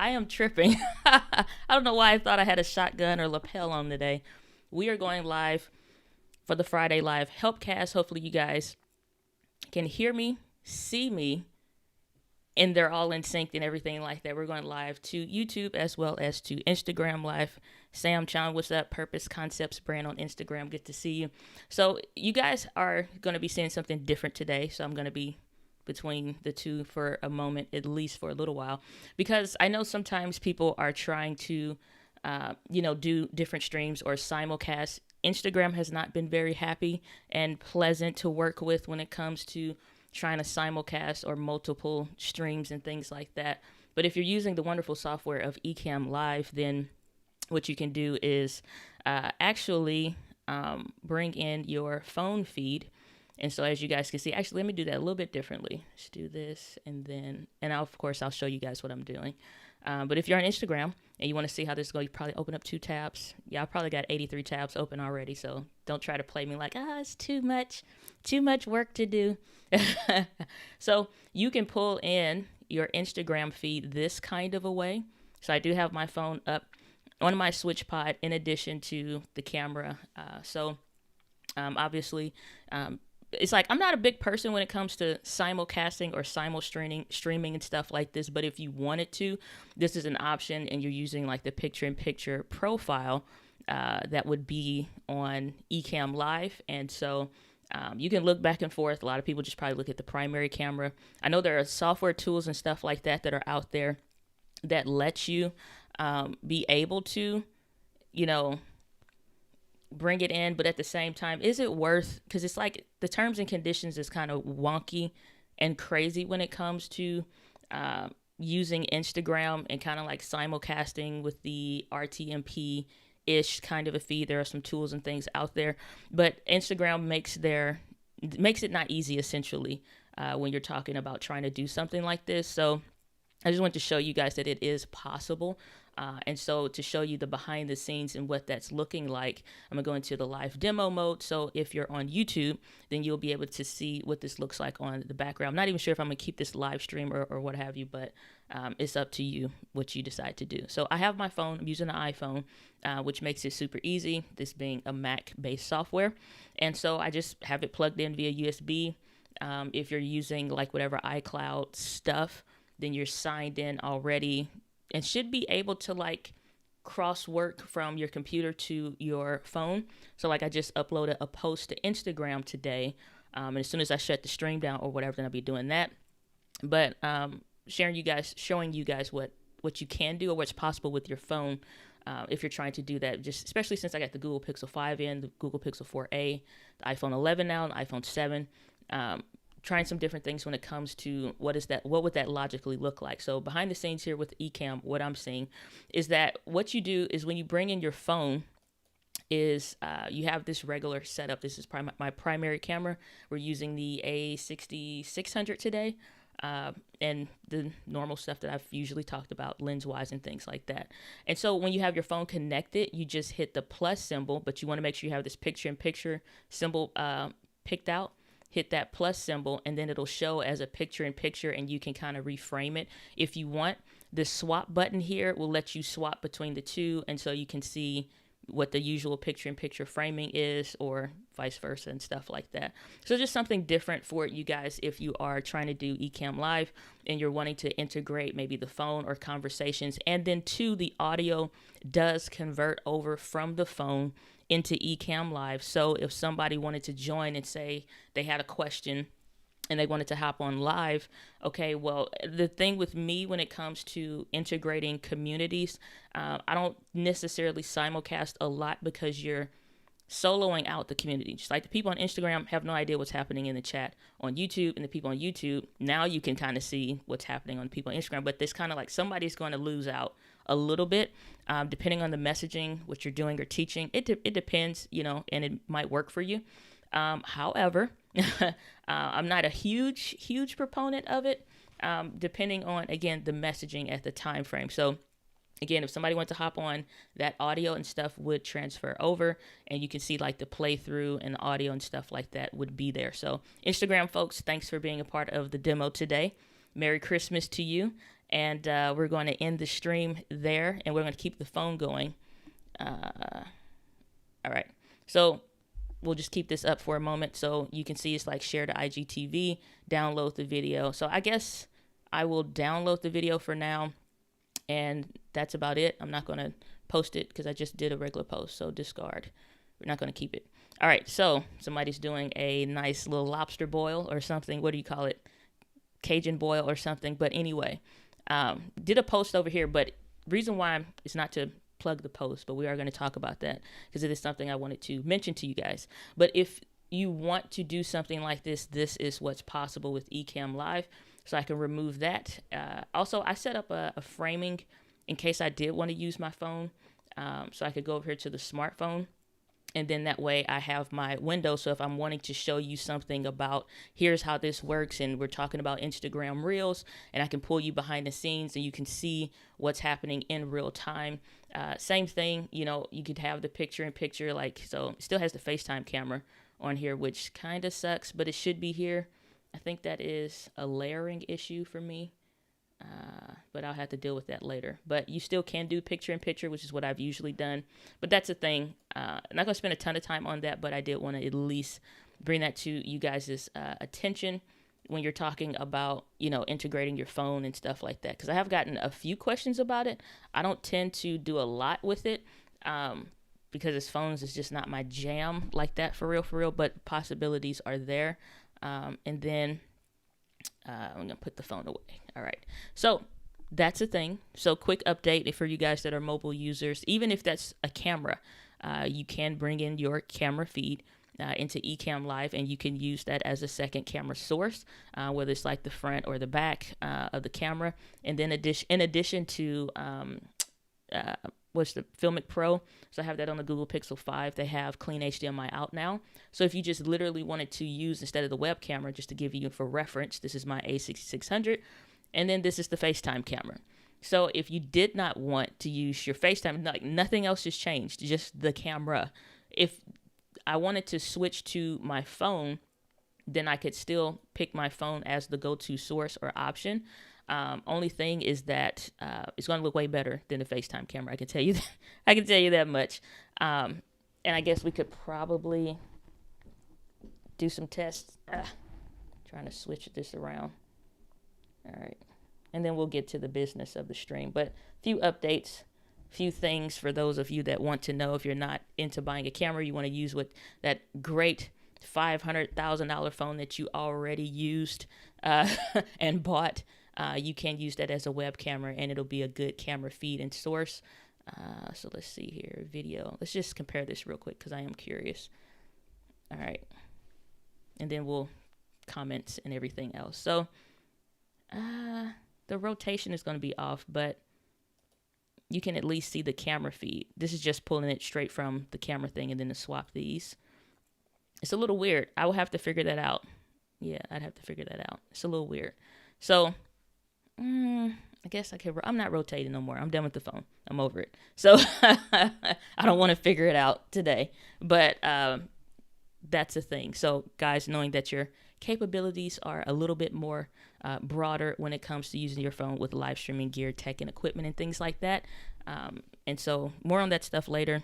I am tripping. I don't know why I thought I had a shotgun or lapel on today. We are going live for the Friday Live Helpcast. Hopefully, you guys can hear me, see me, and they're all in sync and everything like that. We're going live to YouTube as well as to Instagram Live. Sam Chan, what's up? Purpose Concepts Brand on Instagram. Good to see you. So you guys are going to be seeing something different today. So I'm going to be between the two for a moment, at least for a little while, because I know sometimes people are trying to, do different streams or simulcast. Instagram has not been very happy and pleasant to work with when it comes to trying to simulcast or multiple streams and things like that. But if you're using the wonderful software of Ecamm Live, then what you can do is actually bring in your phone feed. And so as you guys can see, actually, let me do that a little bit differently. Let's do this, of course, I'll show you guys what I'm doing. But if you're on Instagram and you want to see how this is going, you probably open up 2 tabs. Yeah, I probably got 83 tabs open already, so don't try to play me like, it's too much work to do. So you can pull in your Instagram feed this kind of a way. So I do have my phone up on my switch pod in addition to the camera. Obviously, it's like I'm not a big person when it comes to simulcasting or streaming and stuff like this. But if you wanted to, this is an option, and you're using like the picture-in-picture profile that would be on Ecamm Live. And so you can look back and forth. A lot of people just probably look at the primary camera. I know there are software tools and stuff like that that are out there that let you be able to, bring it in, but at the same time, is it worth, because it's like the terms and conditions is kind of wonky and crazy when it comes to using Instagram and kind of like simulcasting with the RTMP-ish kind of a feed. There are some tools and things out there, but Instagram makes it not easy, essentially, when you're talking about trying to do something like this. So I just want to show you guys that it is possible. And so to show you the behind the scenes and what that's looking like, I'm going to go into the live demo mode. So if you're on YouTube, then you'll be able to see what this looks like on the background. I'm not even sure if I'm going to keep this live stream or what have you, but it's up to you what you decide to do. So I have my phone. I'm using an iPhone, which makes it super easy, this being a Mac-based software. And so I just have it plugged in via USB. If you're using like whatever iCloud stuff, then you're signed in already and should be able to like cross work from your computer to your phone. So like I just uploaded a post to Instagram today. And as soon as I shut the stream down or whatever, then I'll be doing that. But showing you guys what you can do or what's possible with your phone if you're trying to do that, just especially since I got the Google Pixel 5 in, the Google Pixel 4a, the iPhone 11 now, and the iPhone 7. Trying some different things when it comes to what would that logically look like. So behind the scenes here with Ecamm, what I'm seeing is that what you do is when you bring in your phone is you have this regular setup. This is my primary camera. We're using the A6600 today, and the normal stuff that I've usually talked about lens-wise and things like that. And so when you have your phone connected, you just hit the plus symbol, but you want to make sure you have this picture-in-picture symbol picked out. Hit that plus symbol, and then it'll show as a picture-in-picture, and you can kind of reframe it if you want. The swap button here will let you swap between the two, and so you can see what the usual picture-in-picture framing is, or vice versa and stuff like that. So just something different for you guys if you are trying to do Ecamm Live and you're wanting to integrate maybe the phone or conversations, and then too, the audio does convert over from the phone into Ecamm Live. So if somebody wanted to join and say they had a question and they wanted to hop on live, okay, well, the thing with me when it comes to integrating communities, I don't necessarily simulcast a lot because you're soloing out the community. Just like the people on Instagram have no idea what's happening in the chat on YouTube, and the people on YouTube, now you can kind of see what's happening on the people on Instagram, but it's kind of like somebody's going to lose out a little bit, depending on the messaging, what you're doing or teaching. It depends, and it might work for you. However, I'm not a huge proponent of it, depending on, again, the messaging at the time frame. So again, if somebody wants to hop on, that audio and stuff would transfer over, and you can see like the playthrough and the audio and stuff like that would be there. So Instagram folks, thanks for being a part of the demo today. Merry Christmas to you. And we're going to end the stream there, and we're going to keep the phone going. All right. So we'll just keep this up for a moment so you can see it's like share to IGTV, download the video. So I guess I will download the video for now, and that's about it. I'm not going to post it because I just did a regular post, so discard. We're not going to keep it. All right, so somebody's doing a nice little lobster boil or something. What do you call it? Cajun boil or something. But anyway, did a post over here, but reason why it's not to plug the post, but we are going to talk about that because it is something I wanted to mention to you guys. But if you want to do something like this, this is what's possible with Ecamm Live. So I can remove that. Also, I set up a framing in case I did want to use my phone. So I could go over here to the smartphone. And then that way I have my window. So if I'm wanting to show you something about here's how this works, and we're talking about Instagram Reels, and I can pull you behind the scenes and you can see what's happening in real time. Same thing, you know, you could have the picture in picture, like, so it still has the FaceTime camera on here, which kind of sucks, but it should be here. I think that is a layering issue for me. But I'll have to deal with that later. But you still can do picture in picture, which is what I've usually done. But that's the thing. I'm not going to spend a ton of time on that, but I did want to at least bring that to you guys' attention when you're talking about, you know, integrating your phone and stuff like that. Because I have gotten a few questions about it. I don't tend to do a lot with it because it's phones is just not my jam like that for real. But possibilities are there. And then I'm going to put the phone away. All right. So that's a thing. So quick update for you guys that are mobile users. Even if that's a camera, you can bring in your camera feed into Ecamm Live, and you can use that as a second camera source, whether it's like the front or the back of the camera. And then in addition to what's the Filmic Pro, so I have that on the Google Pixel 5. They have clean HDMI out now. So if you just literally wanted to use, instead of the web camera, just to give you for reference, this is my A6600, and then this is the FaceTime camera. So if you did not want to use your FaceTime, like nothing else has changed, just the camera. If I wanted to switch to my phone, then I could still pick my phone as the go-to source or option. Only thing is that it's going to look way better than the FaceTime camera. I can tell you that. I can tell you that much. And I guess we could probably do some tests. Trying to switch this around. All right. And then we'll get to the business of the stream. But a few updates, few things for those of you that want to know if you're not into buying a camera, you want to use what that great $500,000 phone that you already used and bought. You can use that as a web camera, and it'll be a good camera feed and source. So let's see here, video. Let's just compare this real quick because I am curious. All right. And then we'll comment and everything else. So the rotation is going to be off, but you can at least see the camera feed. This is just pulling it straight from the camera thing and then to swap these. It's a little weird. I will have to figure that out. Yeah, I'd have to figure that out. It's a little weird. So I guess I can. I'm not rotating no more. I'm done with the phone. I'm over it. So I don't want to figure it out today. But that's the thing. So guys, knowing that your capabilities are a little bit more broader when it comes to using your phone with live streaming gear, tech, and equipment and things like that. And so more on that stuff later.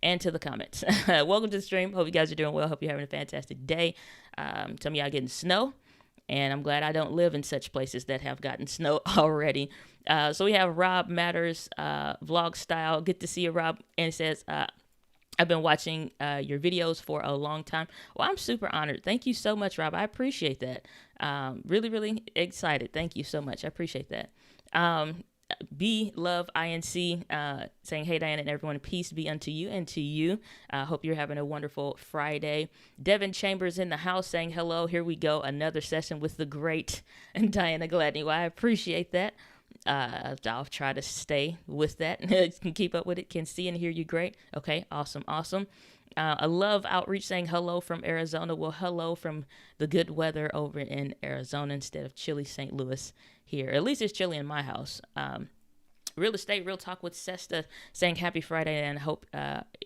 And to the comments. Welcome to the stream. Hope you guys are doing well. Hope you're having a fantastic day. Some of y'all getting snow. And I'm glad I don't live in such places that have gotten snow already. So we have Rob Matters, vlog style. Good to see you, Rob. And it says, I've been watching your videos for a long time. Well, I'm super honored. Thank you so much, Rob. I appreciate that. Really, really excited. Thank you so much. I appreciate that. B Love INC saying, hey, Diana and everyone, peace be unto you and to you. Hope you're having a wonderful Friday. Devin Chambers in the house saying hello. Here we go. Another session with the great Diana Gladney. Well, I appreciate that. I'll try to stay with that. Can keep up with it. Can see and hear you great. Okay. Awesome. I love Outreach saying hello from Arizona. Well, hello from the good weather over in Arizona instead of chilly St. Louis here. At least it's chilly in my house. Real Estate Real Talk with Sesta saying happy Friday and hope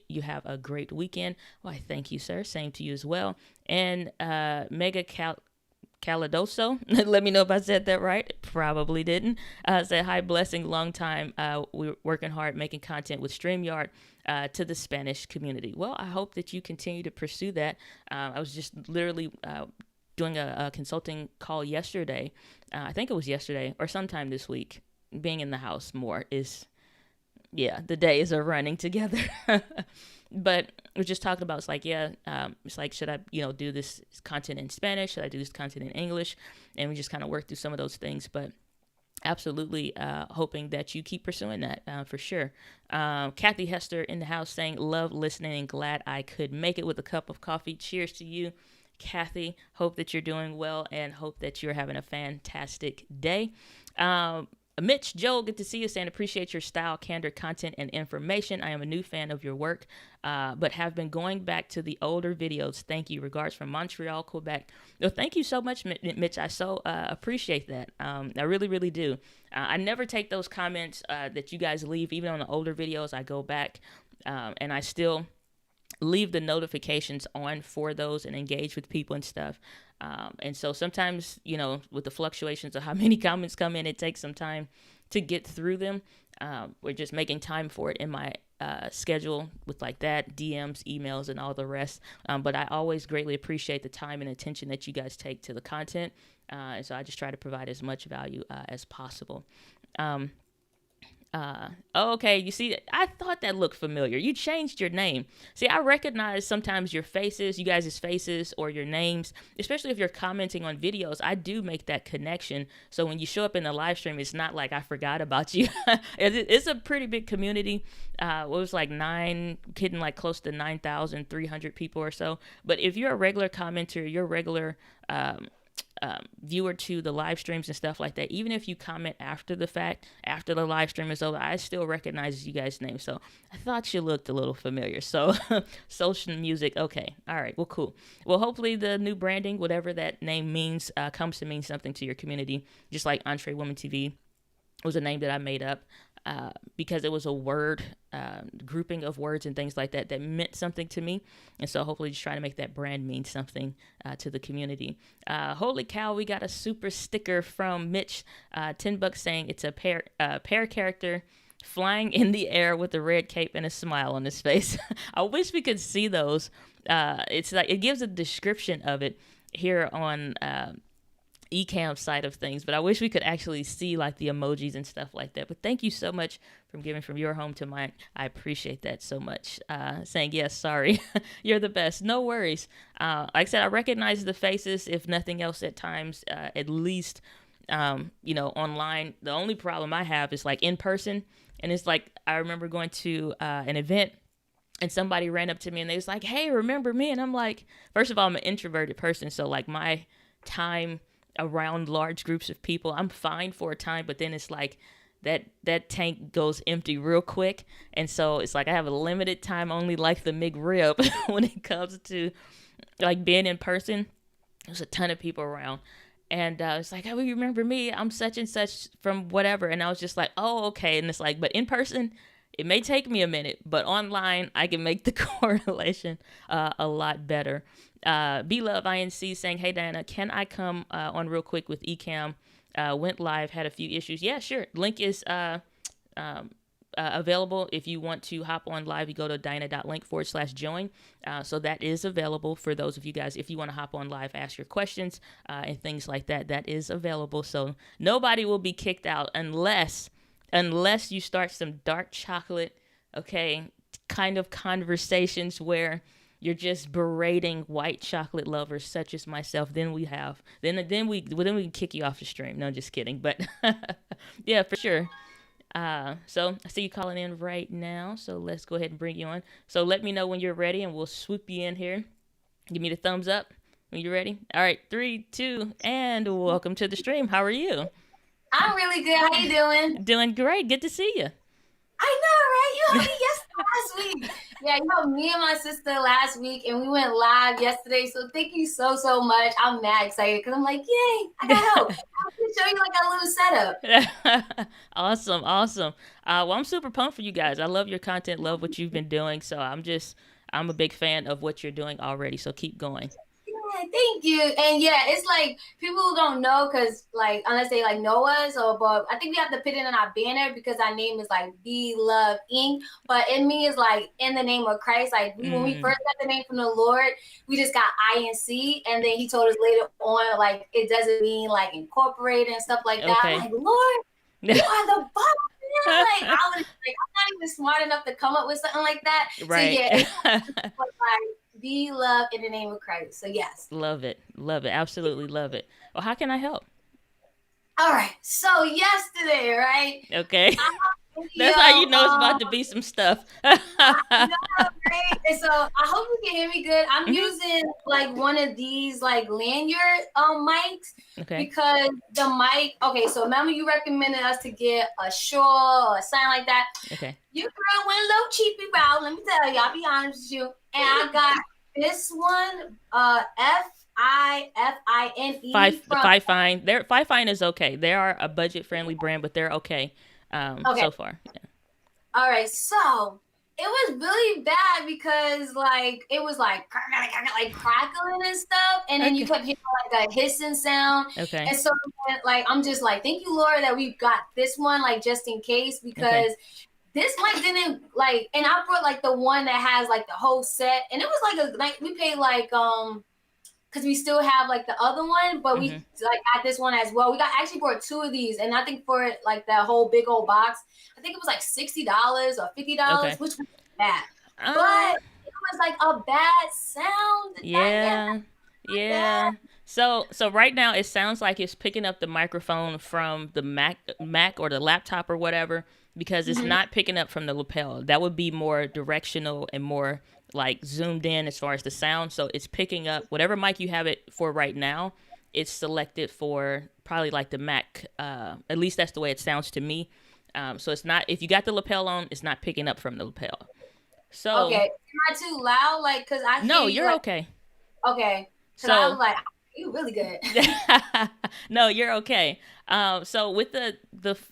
you have a great weekend. Why, thank you, sir. Same to you as well. And Mega Caladoso. Let me know if I said that right. Probably didn't. Said, hi, blessing, long time. We're working hard, making content with StreamYard to the Spanish community. Well, I hope that you continue to pursue that. I was just literally doing a consulting call yesterday. I think it was yesterday or sometime this week. Being in the house more is, yeah, the days are running together. But we're just talking about, it's like, yeah, it's like, should I, do this content in Spanish? Should I do this content in English? And we just kind of work through some of those things. But absolutely hoping that you keep pursuing that for sure. Kathy Hester in the house saying, love listening and glad I could make it with a cup of coffee. Cheers to you, Kathy. Hope that you're doing well and hope that you're having a fantastic day. Mitch, Joel, good to see you, saying appreciate your style, candor, content, and information. I am a new fan of your work, but have been going back to the older videos. Thank you. Regards from Montreal, Quebec. Well, thank you so much, Mitch. I so appreciate that. I really, really do. I never take those comments that you guys leave, even on the older videos. I go back and I still leave the notifications on for those and engage with people and stuff. And so sometimes, with the fluctuations of how many comments come in, it takes some time to get through them. We're just making time for it in my schedule with like that, DMs, emails, and all the rest. But I always greatly appreciate the time and attention that you guys take to the content. And so I just try to provide as much value as possible. Okay, you see, I thought that looked familiar. You changed your name. See, I recognize sometimes your faces, you guys' faces, or your names, especially if you're commenting on videos. I do make that connection. So when you show up in the live stream, it's not like I forgot about you. It's a pretty big community. It was like hitting like close to 9,300 people or so. But if you're a regular commenter, you're a regular viewer to the live streams and stuff like that, even if you comment after the fact, after the live stream is over, I still recognize you guys' names. So I thought you looked a little familiar. So social music. Okay. All right. Well, cool. Well, hopefully the new branding, whatever that name means, comes to mean something to your community. Just like Entree Woman TV was a name that I made up because it was a word, grouping of words and things like that meant something to me. And so hopefully just trying to make that brand mean something to the community. Holy cow, we got a super sticker from Mitch, $10 saying it's a pair character flying in the air with a red cape and a smile on his face. I wish we could see those. It's like, it gives a description of it here on Ecamm side of things, but I wish we could actually see like the emojis and stuff like that. But thank you so much for giving from your home to mine. I appreciate that so much. Saying yes, sorry, you're the best. No worries. Like I said, I recognize the faces, if nothing else, at times, at least, online. The only problem I have is like in person, and it's like I remember going to an event. And somebody ran up to me and they was like, "Hey, remember me?" And I'm like, first of all, I'm an introverted person, so like my time around large groups of people, I'm fine for a time, but then it's like that tank goes empty real quick. And so it's like I have a limited time, only like the McRib when it comes to like being in person. There's a ton of people around. And it's like, "Oh, you remember me? I'm such and such from whatever." And I was just like, "Oh, okay." And it's like, but in person, it may take me a minute, but online, I can make the correlation a lot better. B-Love INC saying, "Hey, Diana, can I come on real quick with Ecamm? Went live, had a few issues." Yeah, sure. Link is available. If you want to hop on live, you go to diana.link/join. So that is available for those of you guys. If you want to hop on live, ask your questions and things like that, that is available. So nobody will be kicked out unless you start some dark chocolate, okay, kind of conversations where you're just berating white chocolate lovers such as myself. Then we can kick you off the stream. No, just kidding. But yeah, for sure. So I see you calling in right now. So let's go ahead and bring you on. So let me know when you're ready and we'll swoop you in here. Give me the thumbs up when you're ready. All right, 3, 2, and welcome to the stream. How are you? I'm really good. How you doing? Doing great. Good to see you. I know, right? You helped me last week. Yeah, you helped me and my sister last week, and we went live yesterday. So thank you so much. I'm mad excited because I'm like, yay, I got help. I can show you like a little setup. Awesome. Well, I'm super pumped for you guys. I love your content, love what you've been doing. So I'm a big fan of what you're doing already. So keep going. Yeah, thank you. And yeah, it's like people who don't know because like unless they like know us or but I think we have to put it in our banner because our name is like Be Love Inc. But it means like in the name of Christ. Like we when we Mm, first got the name from the Lord, we just got INC, and then he told us later on like it doesn't mean like incorporated and stuff like that. I'm okay. like, Lord, you are the boss. Man. Like I was like, I'm not even smart enough to come up with something like that. So Right. yeah, it's like be love in the name of Christ. So yes. Love it. Love it. Absolutely love it. Well, how can I help? All right. So yesterday, right? Okay. I have a That's video. how you know it's about to be some stuff. No, right? And so I hope you can hear me good. I'm Hmm. using like one of these like lanyard mics Okay. because the mic. Okay, so remember you recommended us to get a Shure or a sign like that. Okay. You girl went a little cheapy route. Let me tell you, I'll be honest with you. And I got this one, Five FIFINE from. Five Fine. Five Fine is okay. They are a budget friendly brand, but they're okay. Okay, So far. Yeah. all right. So it was really bad because like it was like crackling and stuff, and then you Okay. kept hearing like a hissing sound. Okay. And so like I'm just like, thank you, Lord, that we've got this one, like just in case, Okay. because this mic didn't like, and I brought like the one that has like the whole set, and it was like a like we paid like because we still have like the other one, but we Hmm. like got this one as well. We got actually bought two of these, and I think for like that whole big old box, I think it was like $60 or $50, Okay. which was bad, Uh. but it was like a bad sound. Yeah. Not bad. Yeah. So right now it sounds like it's picking up the microphone from the Mac or the laptop or whatever because it's Mm-hmm. not picking up from the lapel. That would be more directional and more like zoomed in as far as the sound. So it's picking up whatever mic you have it for right now. It's selected for probably like the Mac. At least that's the way it sounds to me. So it's not if you got the lapel on, it's not picking up from the lapel. So Okay, am I too loud? Like, cause I no, hear you you're like okay. okay, cause I was So like, you really good. no, you're okay. So with the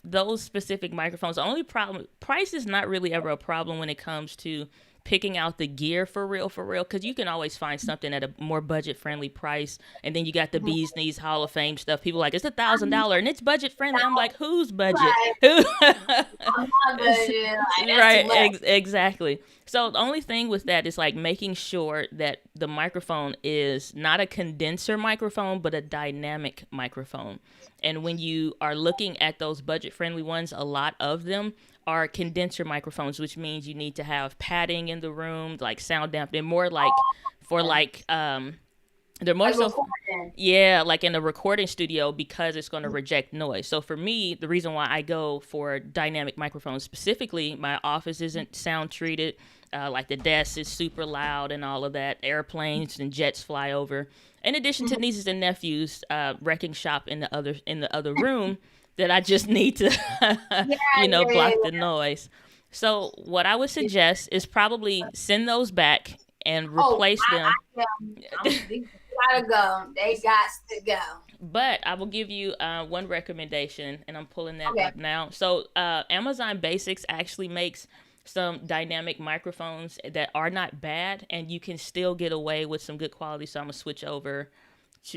those specific microphones, the only problem price is not really ever a problem when it comes to picking out the gear for real, because you can always find something at a more budget friendly price. And then you got the bees knees Hall of Fame stuff. People are like it's $1,000 and it's budget friendly. I'm like, whose budget? Like, Who? I'm not good. Like, that's too Right, much. exactly. So the only thing with that is like making sure that the microphone is not a condenser microphone, but a dynamic microphone. And when you are looking at those budget friendly ones, a lot of them are condenser microphones, which means you need to have padding in the room, like sound damp. They're more like for like they're more Like so recording. yeah, like in a recording studio because it's going to reject noise. So for me, the reason why I go for dynamic microphones specifically, my office isn't sound treated. Like the desk is super loud and all of that. Airplanes and jets fly over. In addition to nieces and nephews wrecking shop in the other room, that I just need to, Yeah, block yeah, the noise. So what I would yeah. suggest is probably send those back and Oh, replace them. they gotta go. They got to go. But I will give you one recommendation, and I'm pulling that Okay. up now. So Amazon Basics actually makes some dynamic microphones that are not bad, and you can still get away with some good quality. So I'm gonna switch over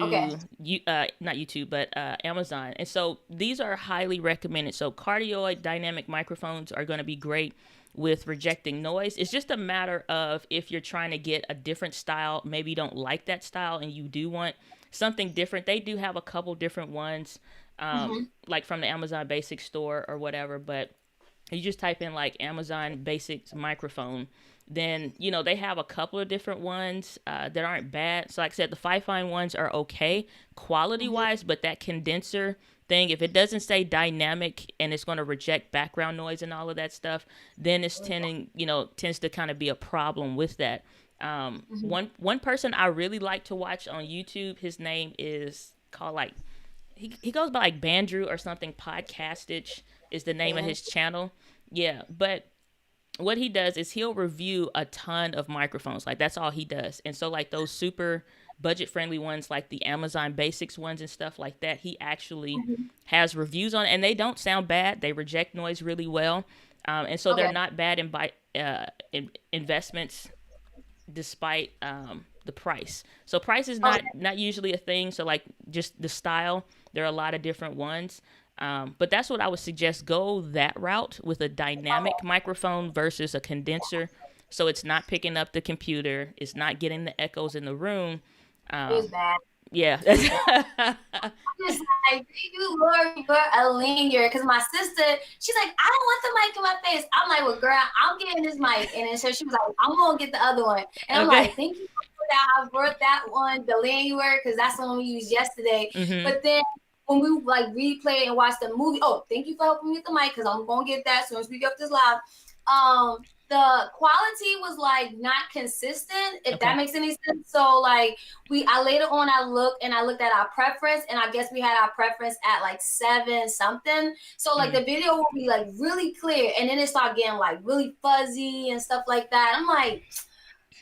Okay. to you, not YouTube, but Amazon. And so these are highly recommended. So cardioid dynamic microphones are going to be great with rejecting noise. It's just a matter of if you're trying to get a different style, maybe you don't like that style and you do want something different. They do have a couple different ones, Mm-hmm. like from the Amazon Basics store or whatever, but you just type in like Amazon Basics microphone, then they have a couple of different ones that aren't bad. So like I said, the Five Fine ones are okay quality Mm-hmm. wise, but that condenser thing, if it doesn't say dynamic and it's going to reject background noise and all of that stuff, then it's tends to kind of be a problem with that. Mm-hmm. One person I really like to watch on YouTube, his name is called like he goes by like Bandrew or something. Podcastage is the name of And his channel. Yeah, but what he does is he'll review a ton of microphones. Like that's all he does. And so like those super budget friendly ones like the Amazon Basics ones and stuff like that, he actually mm-hmm. has reviews on it, and they don't sound bad. They reject noise really well. And so they're Okay. not bad investments despite the price. So price is not usually a thing. So like just the style, there are a lot of different ones. But that's what I would suggest. Go that route with a dynamic microphone versus a condenser. So it's not picking up the computer. It's not getting the echoes in the room. It was bad. Yeah. Just like, thank you, Lord, for a linger. Because my sister, she's like, I don't want the mic in my face. I'm like, well, girl, I'm getting this mic. And then so she was like, I'm going to get the other one. And I'm like, thank you for that. I brought that one, the lanyard, because that's the one we used yesterday. Mm-hmm. But then when we like replay and watch the movie, thank you for helping me with the mic, because I'm going to get that as soon as we get up this live. The quality was like not consistent, if that makes any sense. So like I later on I looked at our preference, and I guess we had our preference at like 7 something. So like the video will be like really clear, and then it started getting like really fuzzy and stuff like that. I'm like,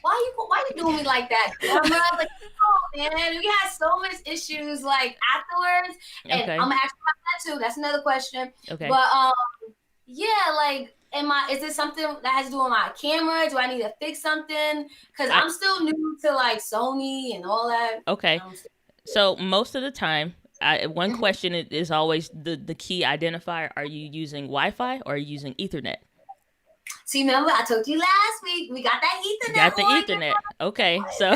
why you doing me like that? And I was like, oh man, we had so much issues like afterwards, and I'm gonna ask you about that too. That's another question. Okay. But yeah, like, is it something that has to do with my camera? Do I need to fix something? Because I'm still new to like Sony and all that. Okay. So most of the time, one question is always the key identifier. Are you using Wi-Fi or are you using Ethernet? So remember, I told you last week, we got that Ethernet. Got the Ethernet. Okay. So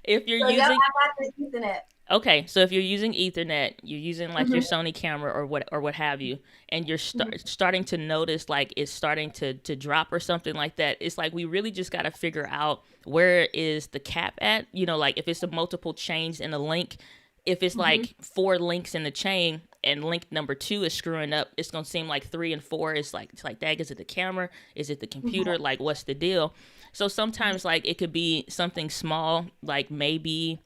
if you're using... I got the Ethernet. Okay, so if you're using Ethernet, you're using like your Sony camera or what have you, and you're starting to notice like it's starting to drop or something like that, it's like we really just got to figure out where is the cap at. You know, like if it's a multiple chains in a link, if it's like 4 links in the chain and link number 2 is screwing up, it's gonna seem like 3 and 4 is like, it's like, dag, is it the camera? Is it the computer? Like, what's the deal? So sometimes like it could be something small, like maybe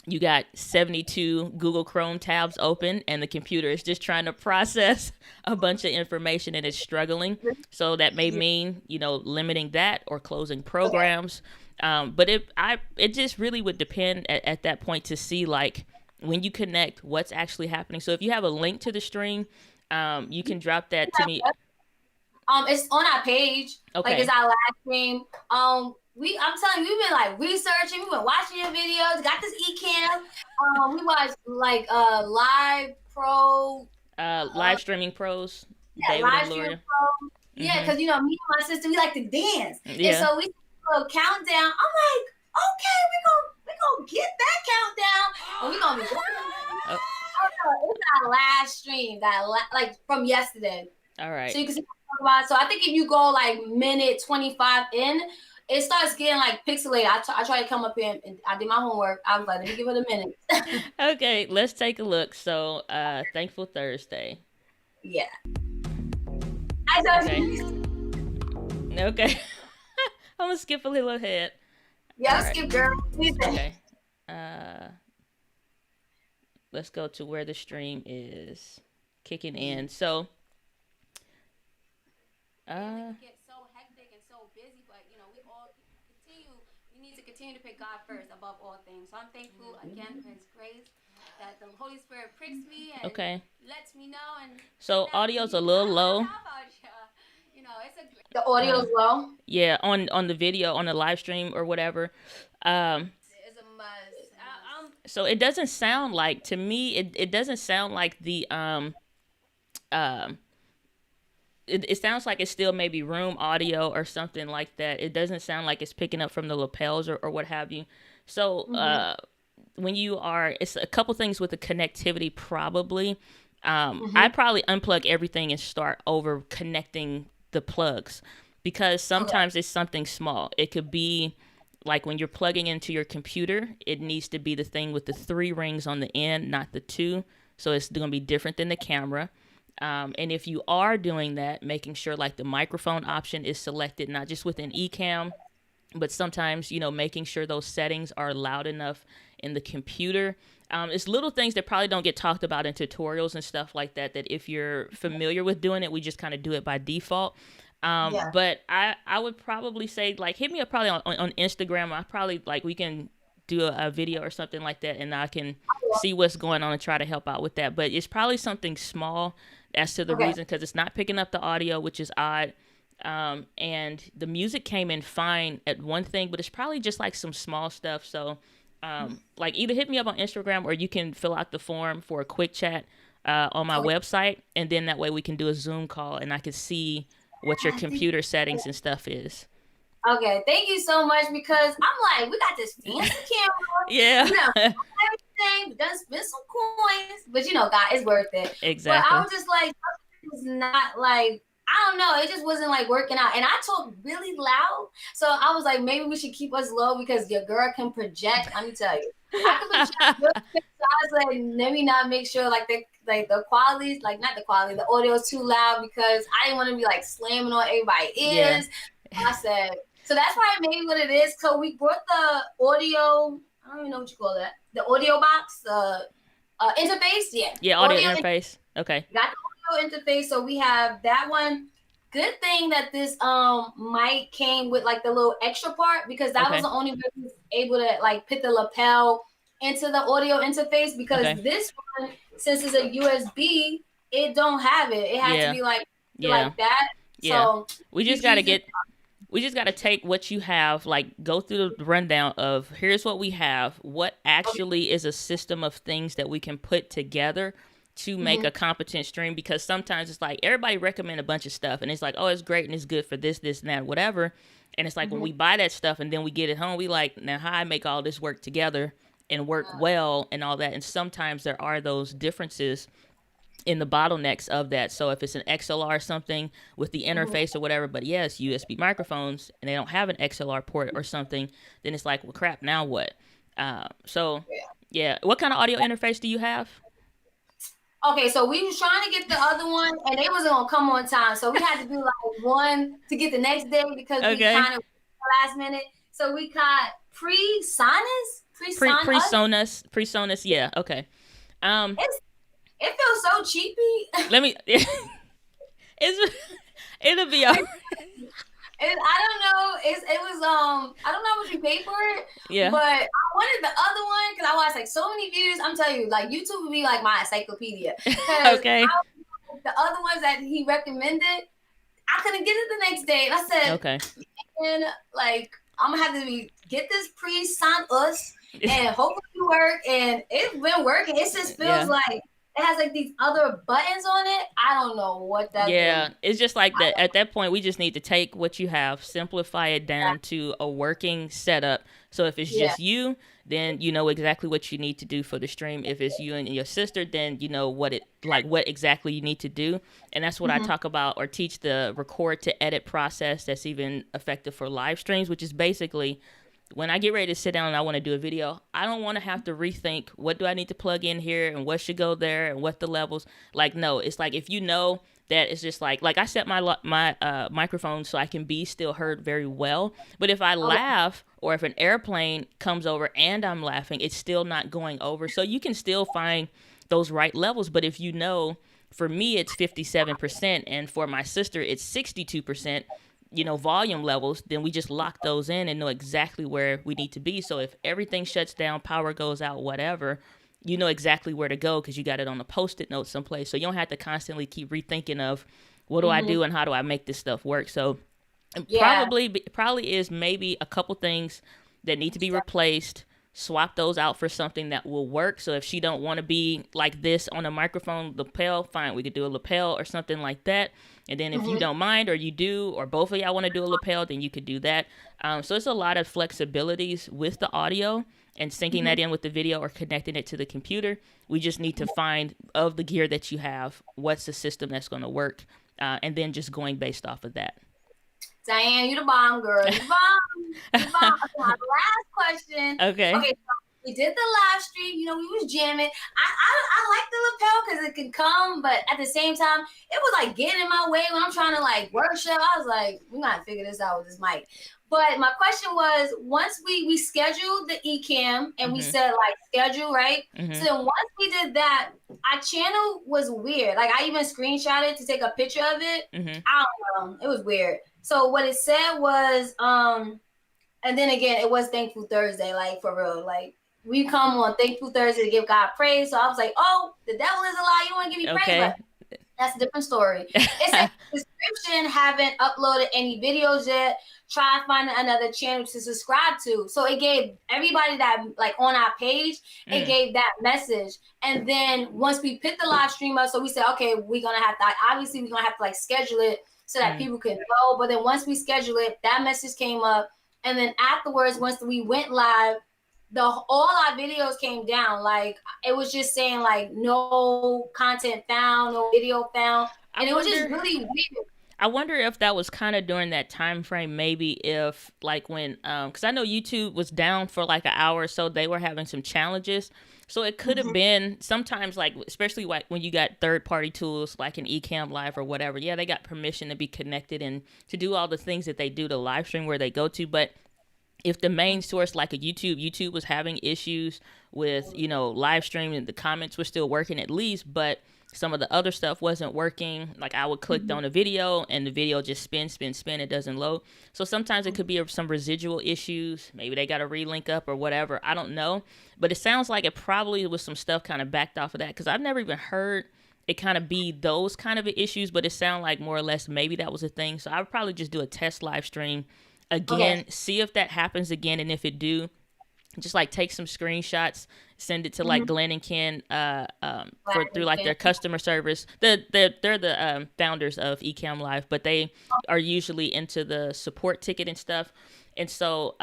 you got 72 Google Chrome tabs open and the computer is just trying to process a bunch of information and it's struggling. So that may mean, limiting that or closing programs. But it just really would depend at that point to see like when you connect what's actually happening. So if you have a link to the stream, you can drop that to me. It's on our page. Okay. Like it's our live stream. I'm telling you, we've been like researching, we've been watching your videos, got this eCam. We watched like live pro live streaming pros. Yeah, David live and Gloria. streaming pro. Yeah, because me and my sister, we like to dance. Yeah. And so we do a countdown. I'm like, okay, we gonna get that countdown. And we gonna be it's our live stream like from yesterday. All right. So you can see what I'm talking about. So I think if you go like minute 25 in, it starts getting like pixelated. I try to come up here and I did my homework. I was like, let me give it a minute. Okay, let's take a look. So, Thankful Thursday. Yeah. Okay. I'm gonna skip a little ahead. Yeah, right. Skip, girl. Okay. Let's go to where the stream is kicking in. So, get so hectic and so busy, but we need to continue to put God first above all things. So I'm thankful again for His grace that the Holy Spirit pricks me and lets me know. And so audio's a little low. The audio's low. Yeah, on the video, on the live stream or whatever. It's a must. So it doesn't sound like, to me, it doesn't sound like the it sounds like it's still maybe room audio or something like that. It doesn't sound like it's picking up from the lapels or what have you. So when you it's a couple things with the connectivity probably. I'd probably unplug everything and start over connecting the plugs, because sometimes it's something small. It could be like when you're plugging into your computer, it needs to be the thing with the 3 rings on the end, not the 2. So it's going to be different than the camera. And if you are doing that, making sure like the microphone option is selected, not just within eCam, but sometimes, making sure those settings are loud enough in the computer. It's little things that probably don't get talked about in tutorials and stuff like that, that if you're familiar with doing it, we just kind of do it by default. But I would probably say, like, hit me up probably on Instagram. I probably, like, we can do a video or something like that, and I can see what's going on and try to help out with that. But it's probably something small as to the reason, because it's not picking up the audio, which is odd. And the music came in fine at one thing, but it's probably just like some small stuff. So, like either hit me up on Instagram or you can fill out the form for a quick chat on my website, and then that way we can do a Zoom call and I can see what your computer settings and stuff is. Okay, thank you so much, because I'm like, we got this fancy camera. Yeah. We done everything. We done spent some coins, but God, it's worth it. But I Exactly. was just like, it's not like, I don't know. It just wasn't like working out. And I talk really loud. So I was like, maybe we should keep us low because your girl can project. Let me tell you. I can project really quick. So I was like, let me not make sure the quality, like not the quality, the audio is too loud, because I didn't want to be like slamming on everybody's ears. Yeah. I said, so that's probably maybe what it is. So we brought the audio, I don't even know what you call that. The audio box, interface. Yeah. Yeah, audio interface. Okay. Got the audio interface. So we have that one. Good thing that this mic came with like the little extra part, because that was the only way we was able to like put the lapel into the audio interface, because this one, since it's a USB, it don't have it. It has to be like that. Yeah. So we just got to take what you have, like go through the rundown of here's what we have, what actually is a system of things that we can put together to make a competent stream, because sometimes it's like everybody recommend a bunch of stuff and it's like, oh, it's great and it's good for this, and that, whatever. And it's like when we buy that stuff and then we get it home, we like, now how I make all this work together and work well and all that. And sometimes there are those differences in the bottlenecks of that. So if it's an XLR something with the interface or whatever, but yes, USB microphones and they don't have an XLR port or something, then it's like, well, crap, now what? So what kind of audio interface do you have? Okay, so we was trying to get the other one, and they wasn't gonna come on time, so we had to do like one to get the next day, because we kind of last minute. So we got PreSonus. Yeah. Okay. It feels so cheapy. Let me. It'll be all right. I don't know. It was I don't know what you paid for it. Yeah. But I wanted the other one because I watched like so many videos. I'm telling you, like YouTube would be like my encyclopedia. Okay. The other ones that he recommended, I couldn't get it the next day, and I said, okay. And like I'm gonna have to get this PreSonus and hopefully it work. And it's been working. It just feels like it has like these other buttons on it. I don't know what that is. It's just like that. At that point, we just need to take what you have, simplify it down to a working setup. So if it's just you, then you know exactly what you need to do for the stream. If it's you and your sister, then you know what exactly you need to do. And that's what I talk about or teach, the record to edit process that's even effective for live streams, which is basically when I get ready to sit down and I want to do a video, I don't want to have to rethink what do I need to plug in here and what should go there and what the levels. Like, no, it's like if you know that it's just like I set my microphone so I can be still heard very well. But if I laugh or if an airplane comes over and I'm laughing, it's still not going over. So you can still find those right levels. But if you know, for me, it's 57% and for my sister, it's 62%. Volume levels, then we just lock those in and know exactly where we need to be. So if everything shuts down, power goes out, whatever, you know exactly where to go because you got it on a Post-it note someplace. So you don't have to constantly keep rethinking of what do I do and how do I make this stuff work. So probably is maybe a couple things that need to be replaced. Swap those out for something that will work. So if she don't want to be like this on a microphone lapel, fine, we could do a lapel or something like that. And then if you don't mind, or you do, or both of y'all want to do a lapel, then you could do that. So it's a lot of flexibilities with the audio and syncing that in with the video or connecting it to the computer. We just need to find, of the gear that you have, what's the system that's going to work, and then just going based off of that. Diane, you the bomb, girl. You the bomb. You the bomb. Okay, last question. Okay. So we did the live stream. We was jamming. I like the lapel because it can come, but at the same time, it was like getting in my way when I'm trying to like worship. I was like, we gotta figure this out with this mic. But my question was, once we scheduled the eCam and we said like schedule, right? So then once we did that, our channel was weird. Like I even screenshotted to take a picture of it. I don't know. It was weird. So what it said was, and then again, it was Thankful Thursday, like for real. Like we come on Thankful Thursday to give God praise. So I was like, oh, the devil is a lie. You don't want to give me praise. That's a different story. It says description, haven't uploaded any videos yet. Try finding another channel to subscribe to. So it gave everybody that like on our page, it gave that message. And then once we picked the live stream up, so we said, okay, we're gonna have to obviously we're gonna have to like schedule it so that people can know. But then once we schedule it, that message came up. And then afterwards, once we went live, all our videos came down. Like it was just saying like no content found, no video found, and it was just really weird. I wonder if that was kind of during that time frame, maybe if like when because I know YouTube was down for like an hour or so, they were having some challenges. So it could have been sometimes like, especially like when you got third party tools like an Ecamm Live or whatever. Yeah, they got permission to be connected and to do all the things that they do to live stream where they go to, but if the main source like a YouTube was having issues with, live streaming, the comments were still working at least, but some of the other stuff wasn't working. Like I would click on a video and the video just spin, it doesn't load. So sometimes it could be some residual issues. Maybe they got to relink up or whatever. I don't know. But it sounds like it probably was some stuff kind of backed off of that because I've never even heard it kind of be those kind of issues, but it sounded like more or less maybe that was a thing. So I would probably just do a test live stream again, see if that happens again, and if it do, just like take some screenshots, send it to like Glenn and Ken through like their customer service. They're the founders of Ecamm Live, but they are usually into the support ticket and stuff, and so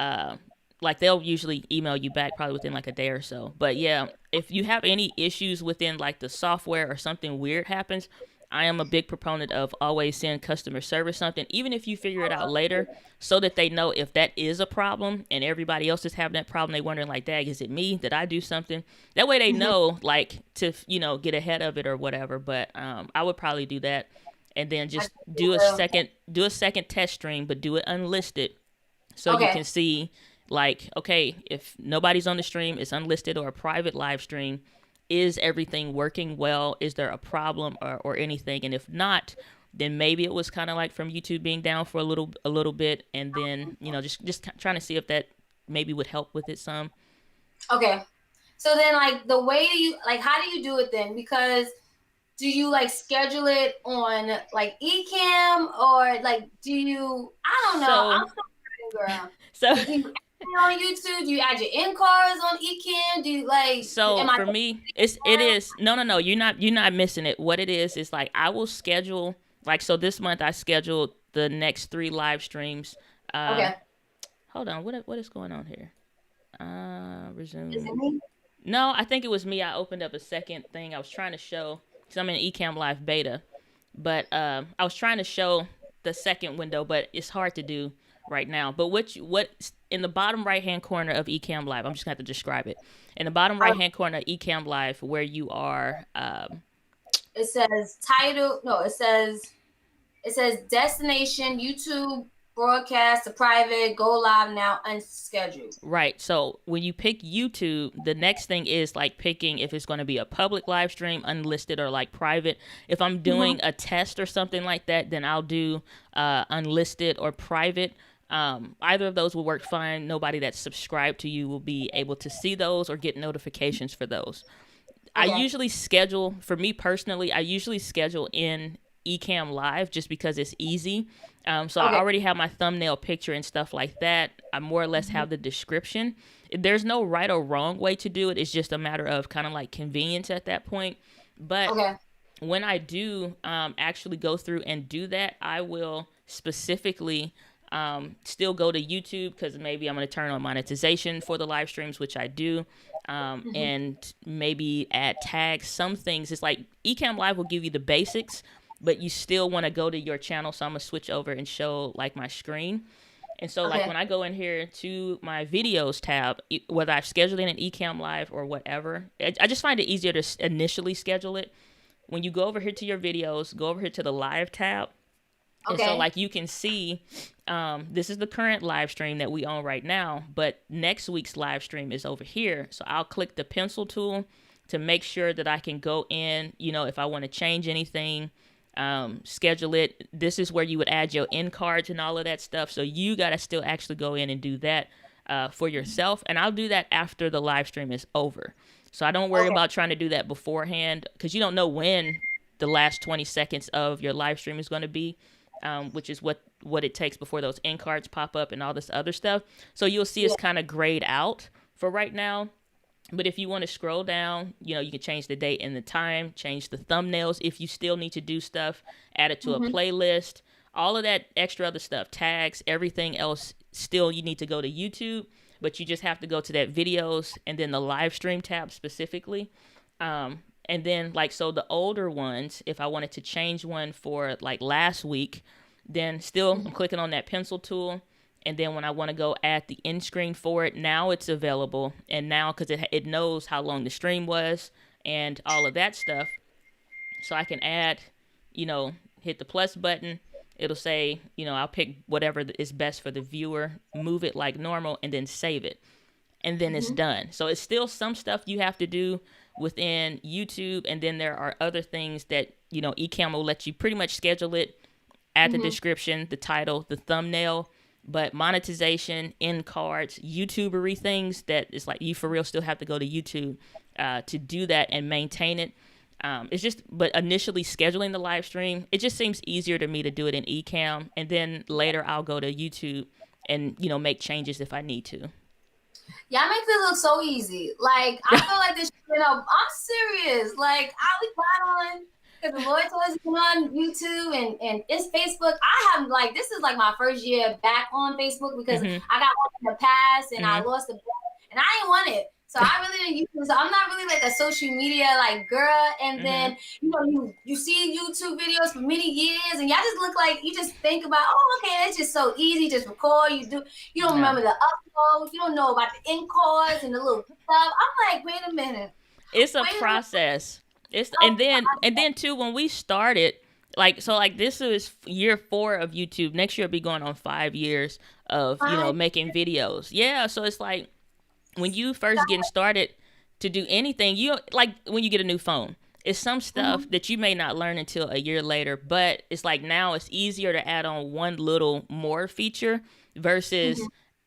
like they'll usually email you back probably within like a day or so. But yeah, if you have any issues within like the software or something weird happens, I am a big proponent of always send customer service something, even if you figure it out later, so that they know if that is a problem and everybody else is having that problem. They wondering like, "Dag, is it me? Did I do something?" That way they know like to get ahead of it or whatever. But I would probably do that, and then just do a second test stream, but do it unlisted, so you can see like, okay, if nobody's on the stream, it's unlisted or a private live stream. Is everything working well? Is there a problem or anything? And if not, then maybe it was kind of like from YouTube being down for a little bit, and then just trying to see if that maybe would help with it some. Okay, so then like the way you like, how do you do it then? Because do you like schedule it on like Ecamm or like do you? I don't know. I'm still girl. So. On YouTube, do you add your in cars on Ecamm? Do you like? So for me, it is no. You're not missing it. What it is like I will schedule like, so this month I scheduled the next 3 live streams. Okay. Hold on, what is going on here? Resume. Is it me? No, I think it was me. I opened up a second thing. I was trying to show because I'm in Ecamm Live beta, but I was trying to show the second window, but it's hard to do right now. But what in the bottom right hand corner of Ecamm Live, I'm just gonna have to describe it. In the bottom right hand corner of Ecamm Live, where you are, it says title. No, it says destination YouTube broadcast to private, go live now, unscheduled. Right. So when you pick YouTube, the next thing is like picking if it's going to be a public live stream, unlisted, or like private. If I'm doing a test or something like that, then I'll do unlisted or private. Either of those will work fine. Nobody that's subscribed to you will be able to see those or get notifications for those. Okay. I usually schedule, for me personally, in Ecamm Live just because it's easy. So I already have my thumbnail picture and stuff like that. I more or less have the description. There's no right or wrong way to do it. It's just a matter of kind of like convenience at that point. But when I do actually go through and do that, I will specifically still go to YouTube because maybe I'm going to turn on monetization for the live streams, which I do, and maybe add tags. Some things, it's like Ecamm Live will give you the basics, but you still want to go to your channel. So I'm going to switch over and show like my screen. And so like when I go in here to my videos tab, whether I've scheduled in an Ecamm Live or whatever, I just find it easier to initially schedule it. When you go over here to your videos, go over here to the live tab. And so like you can see, this is the current live stream that we own right now, but next week's live stream is over here. So I'll click the pencil tool to make sure that I can go in, if I want to change anything, schedule it. This is where you would add your end cards and all of that stuff. So you got to still actually go in and do that for yourself. And I'll do that after the live stream is over. So I don't worry about trying to do that beforehand because you don't know when the last 20 seconds of your live stream is going to be, which is what it takes before those end cards pop up and all this other stuff. So you'll see it's kind of grayed out for right now. But if you want to scroll down, you can change the date and the time, change the thumbnails if you still need to do stuff, add it to a playlist, all of that extra other stuff, tags, everything else. Still, you need to go to YouTube, but you just have to go to that videos and then the live stream tab specifically. And then so the older ones, if I wanted to change one for like last week, then still I'm clicking on that pencil tool. And then when I want to go add the end screen for it, now it's available. And now, because it knows how long the stream was and all of that stuff, so I can add, hit the plus button. It'll say, I'll pick whatever is best for the viewer, move it like normal, and then save it. And then it's done. So it's still some stuff you have to do within YouTube. And then there are other things that, Ecamm will let you pretty much schedule it, add the description, the title, the thumbnail. But monetization, end cards, YouTubery things that it's like you for real still have to go to YouTube to do that and maintain it. But initially scheduling the live stream, it just seems easier to me to do it in Ecamm. And then later I'll go to YouTube and, make changes if I need to. Y'all make it look so easy. Like, I feel like this, I'm serious. Like, I was glad on. Because the Lord told us to come on YouTube and it's Facebook. I have this is like my first year back on Facebook because I got one in the past and I lost the bet and I didn't want it. So I really didn't use it. So I'm not really like a social media girl. And then, you see YouTube videos for many years and y'all just look like you just think about, okay, it's just so easy. Just record. You don't remember the uploads. You don't know about the end cards and the little stuff. I'm like, wait a minute. It's a process. And then too, when we started, this is year 4 of YouTube. Next year will be going on 5 years of, making videos. Yeah. So it's like when you first getting started to do anything, when you get a new phone, it's some stuff that you may not learn until a year later, but it's like now it's easier to add on one little more feature versus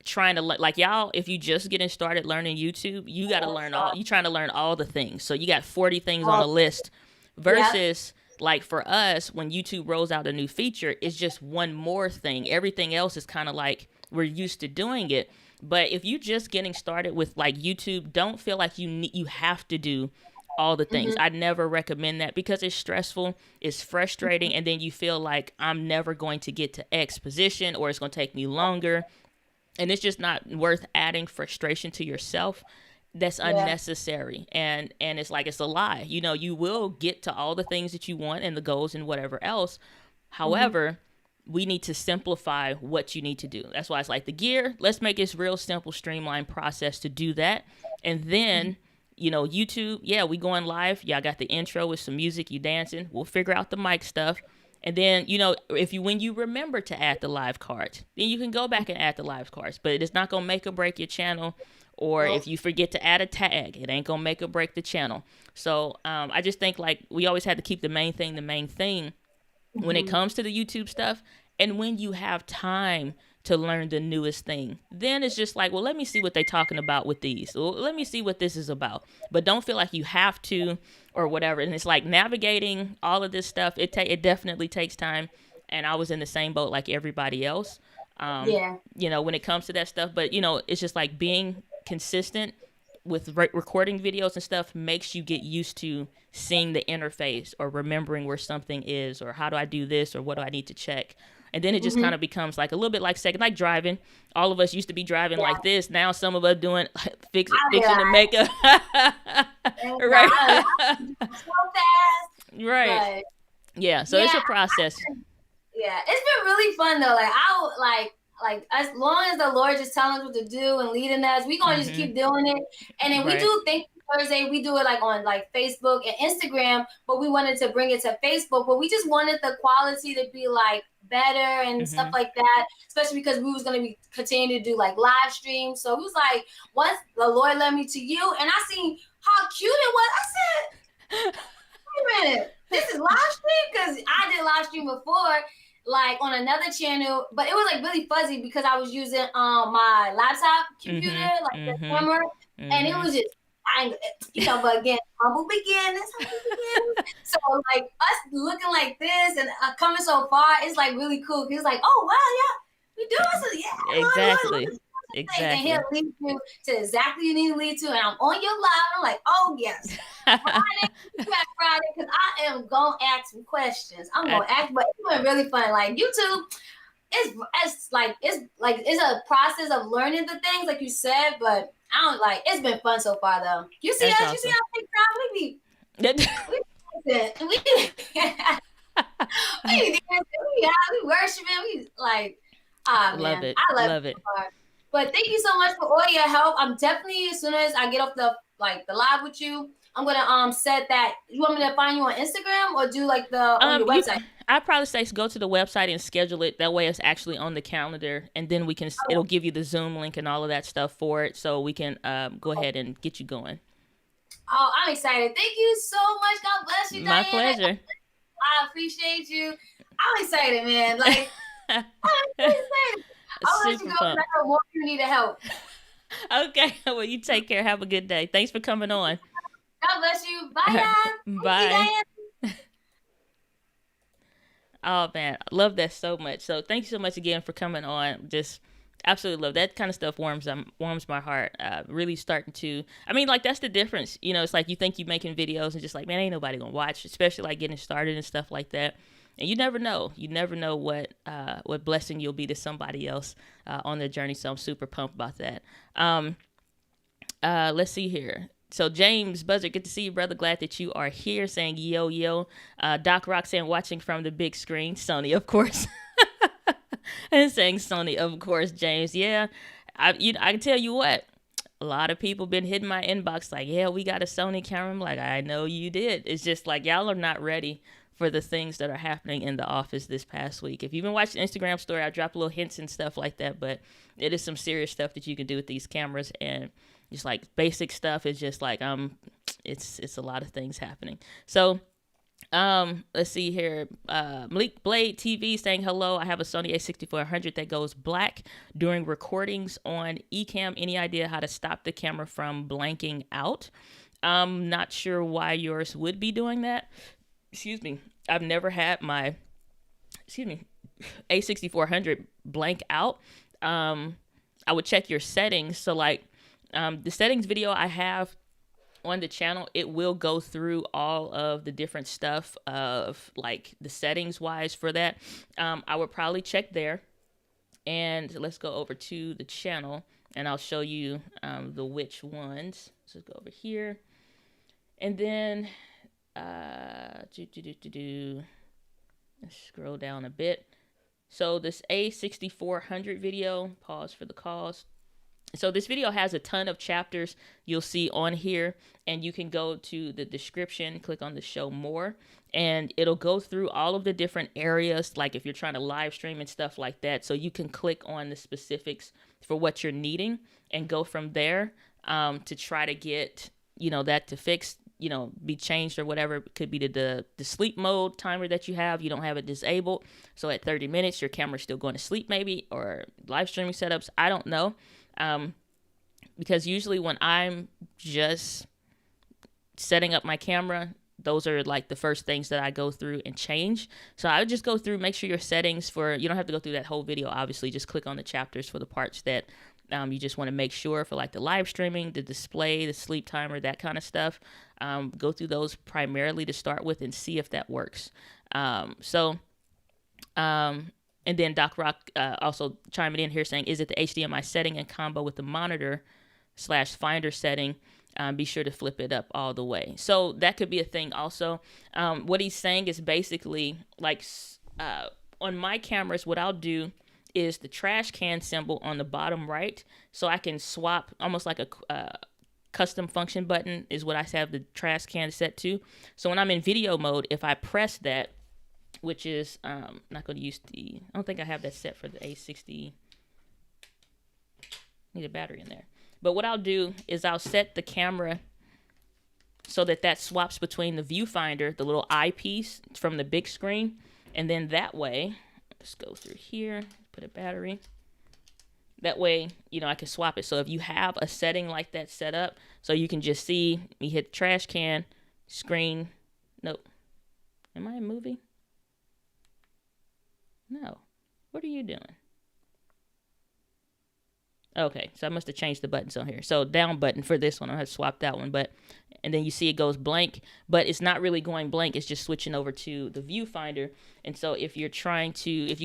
trying to y'all, if you just getting started learning YouTube, you got to learn you trying to learn all the things. So you got 40 things on a list versus for us, when YouTube rolls out a new feature, it's just one more thing. Everything else is kind of we're used to doing it. But if you just getting started with YouTube, don't feel like you have to do all the things. I'd never recommend that because it's stressful, it's frustrating, and then you feel like I'm never going to get to X position or it's going to take me longer. And it's just not worth adding frustration to yourself. That's unnecessary. And it's it's a lie. You will get to all the things that you want and the goals and whatever else. However, we need to simplify what you need to do. That's why it's the gear. Let's make this real simple, streamlined process to do that. And then, YouTube, we going live. Y'all got the intro with some music, you dancing. We'll figure out the mic stuff. And then, when you remember to add the live cards, then you can go back and add the live cards. But it's not going to make or break your channel. Or if you forget to add a tag, it ain't going to make or break the channel. So I just think we always had to keep the main thing when it comes to the YouTube stuff. And when you have time to learn the newest thing, then it's just well, let me see what they're talking about with these. Well, let me see what this is about. But don't feel like you have to or whatever. And it's navigating all of this stuff. It definitely takes time. And I was in the same boat like everybody else. When it comes to that stuff. But, it's just being consistent with recording videos and stuff makes you get used to seeing the interface or remembering where something is or how do I do this or what do I need to check. And then it just kind of becomes a little bit like driving. All of us used to be driving like this. Now some of us doing fixing the makeup. Right. So fast. Right. Yeah. So it's a process. Yeah, it's been really fun though. As long as the Lord just telling us what to do and leading us, we gonna just keep doing it. And then we do think Thursday, we do it on Facebook and Instagram, but we wanted to bring it to Facebook, but we just wanted the quality to be better and stuff like that, especially because we was going to be continuing to do live streams. So it was once the Lord led me to you and I seen how cute it was, I said, wait a minute, this is live stream? Because I did live stream before, on another channel, but it was really fuzzy because I was using my laptop computer, the camera, and it was just but again, humble beginnings. So like us looking like this and coming so far, it's like really cool. He's like, oh wow, yeah, we doing so, yeah, Exactly. and he'll lead you to exactly you need to lead to, and I'm on your live. I'm like, oh yes, Friday, because I am gonna ask some questions. I'm gonna ask, but it's been really fun. Like YouTube, it's like it's a process of learning the things, like you said, but I don't like. It's been fun so far, though. You see us? Awesome. You see how big crowd we be? We worshiping. We like, man, love it. I love it. But thank you so much for all your help. I'm definitely, as soon as I get off the live with you, I'm gonna set that. You want me to find you on Instagram or do like on your website? I'd probably say go to the website and schedule it. That way it's actually on the calendar, and then we can. It'll give you the Zoom link and all of that stuff for it, so we can go ahead and get you going. Oh, I'm excited. Thank you so much. God bless you, Diana. My pleasure. I appreciate you. I'm excited, man. Like, I'm excited. I'll let you go because I know more people need help. Okay. Well, you take care. Have a good day. Thanks for coming on. God bless you. Bye, guys. Bye. Oh, man. I love that so much. So thank you so much again for coming on. Just absolutely love that kind of stuff. Warms my heart. Really starting to, I mean, like, that's the difference. You know, it's like you think you're making videos and just like, man, ain't nobody gonna watch, especially like getting started and stuff like that. And you never know. You never know what blessing you'll be to somebody else on their journey. So I'm super pumped about that. Let's see here. So James Buzzard, good to see you, brother. Glad that you are here. Saying yo yo. Doc Roxanne watching from the big screen. Sony, of course. And saying Sony, of course. James, yeah. I can tell you what. A lot of people been hitting my inbox like, yeah, we got a Sony camera. I'm like, I know you did. It's just like y'all are not ready for the things that are happening in the office this past week. If you've been watching Instagram story, I drop little hints and stuff like that, but it is some serious stuff that you can do with these cameras, and just like basic stuff is just like, it's a lot of things happening. So, let's see here. Malik Blade TV saying hello. I have a Sony a6400 that goes black during recordings on Ecamm. Any idea how to stop the camera from blanking out? I'm not sure why yours would be doing that. Excuse me. I've never had my, A6400 blank out. I would check your settings. So like, the settings video I have on the channel, it will go through all of the different stuff of like the settings wise for that. I would probably check there, and let's go over to the channel and I'll show you the which ones. So let's go over here, and then let's scroll down a bit. So this A6400 video, pause for the cause. So this video has a ton of chapters you'll see on here, and you can go to the description, click on the show more, and it'll go through all of the different areas, like if you're trying to live stream and stuff like that. So you can click on the specifics for what you're needing and go from there to try to get, that to fix, be changed or whatever. It could be the sleep mode timer that you have. You don't have it disabled. So at 30 minutes, your camera's still going to sleep maybe, or live streaming setups. I don't know. Because usually when I'm just setting up my camera, those are like the first things that I go through and change. So I would just go through, make sure your settings you don't have to go through that whole video, obviously. Just click on the chapters for the parts that you just want to make sure for, like the live streaming, the display, the sleep timer, that kind of stuff. Go through those primarily to start with and see if that works. And then Doc Rock also chiming in here saying, is it the HDMI setting in combo with the monitor/finder setting? Be sure to flip it up all the way. So that could be a thing also. What he's saying is basically like on my cameras, what I'll do is the trash can symbol on the bottom right. So I can swap almost like a custom function button is what I have the trash can set to. So when I'm in video mode, if I press that, which is not going to use I don't think I have that set for the A60. Need a battery in there. But what I'll do is I'll set the camera so that swaps between the viewfinder, the little eyepiece from the big screen, and then that way, let's go through here, put a battery. That way, I can swap it. So if you have a setting like that set up, so you can just see me hit the trash can, screen. Nope. Am I a movie? No. What are you doing? Okay, so I must have changed the buttons on here. So down button for this one, I have to swap that one. And then you see it goes blank, but it's not really going blank. It's just switching over to the viewfinder. And so if you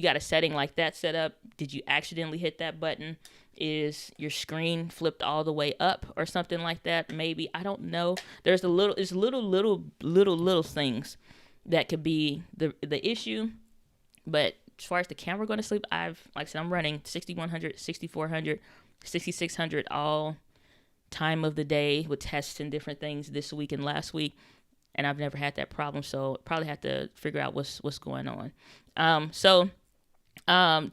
got a setting like that set up, did you accidentally hit that button? Is your screen flipped all the way up or something like that? Maybe, I don't know. It's little things that could be the issue. But as far as the camera going to sleep, like I said, I'm running 6100, 6400, 6600 all time of the day with tests and different things this week and last week, and I've never had that problem. So probably have to figure out what's going on.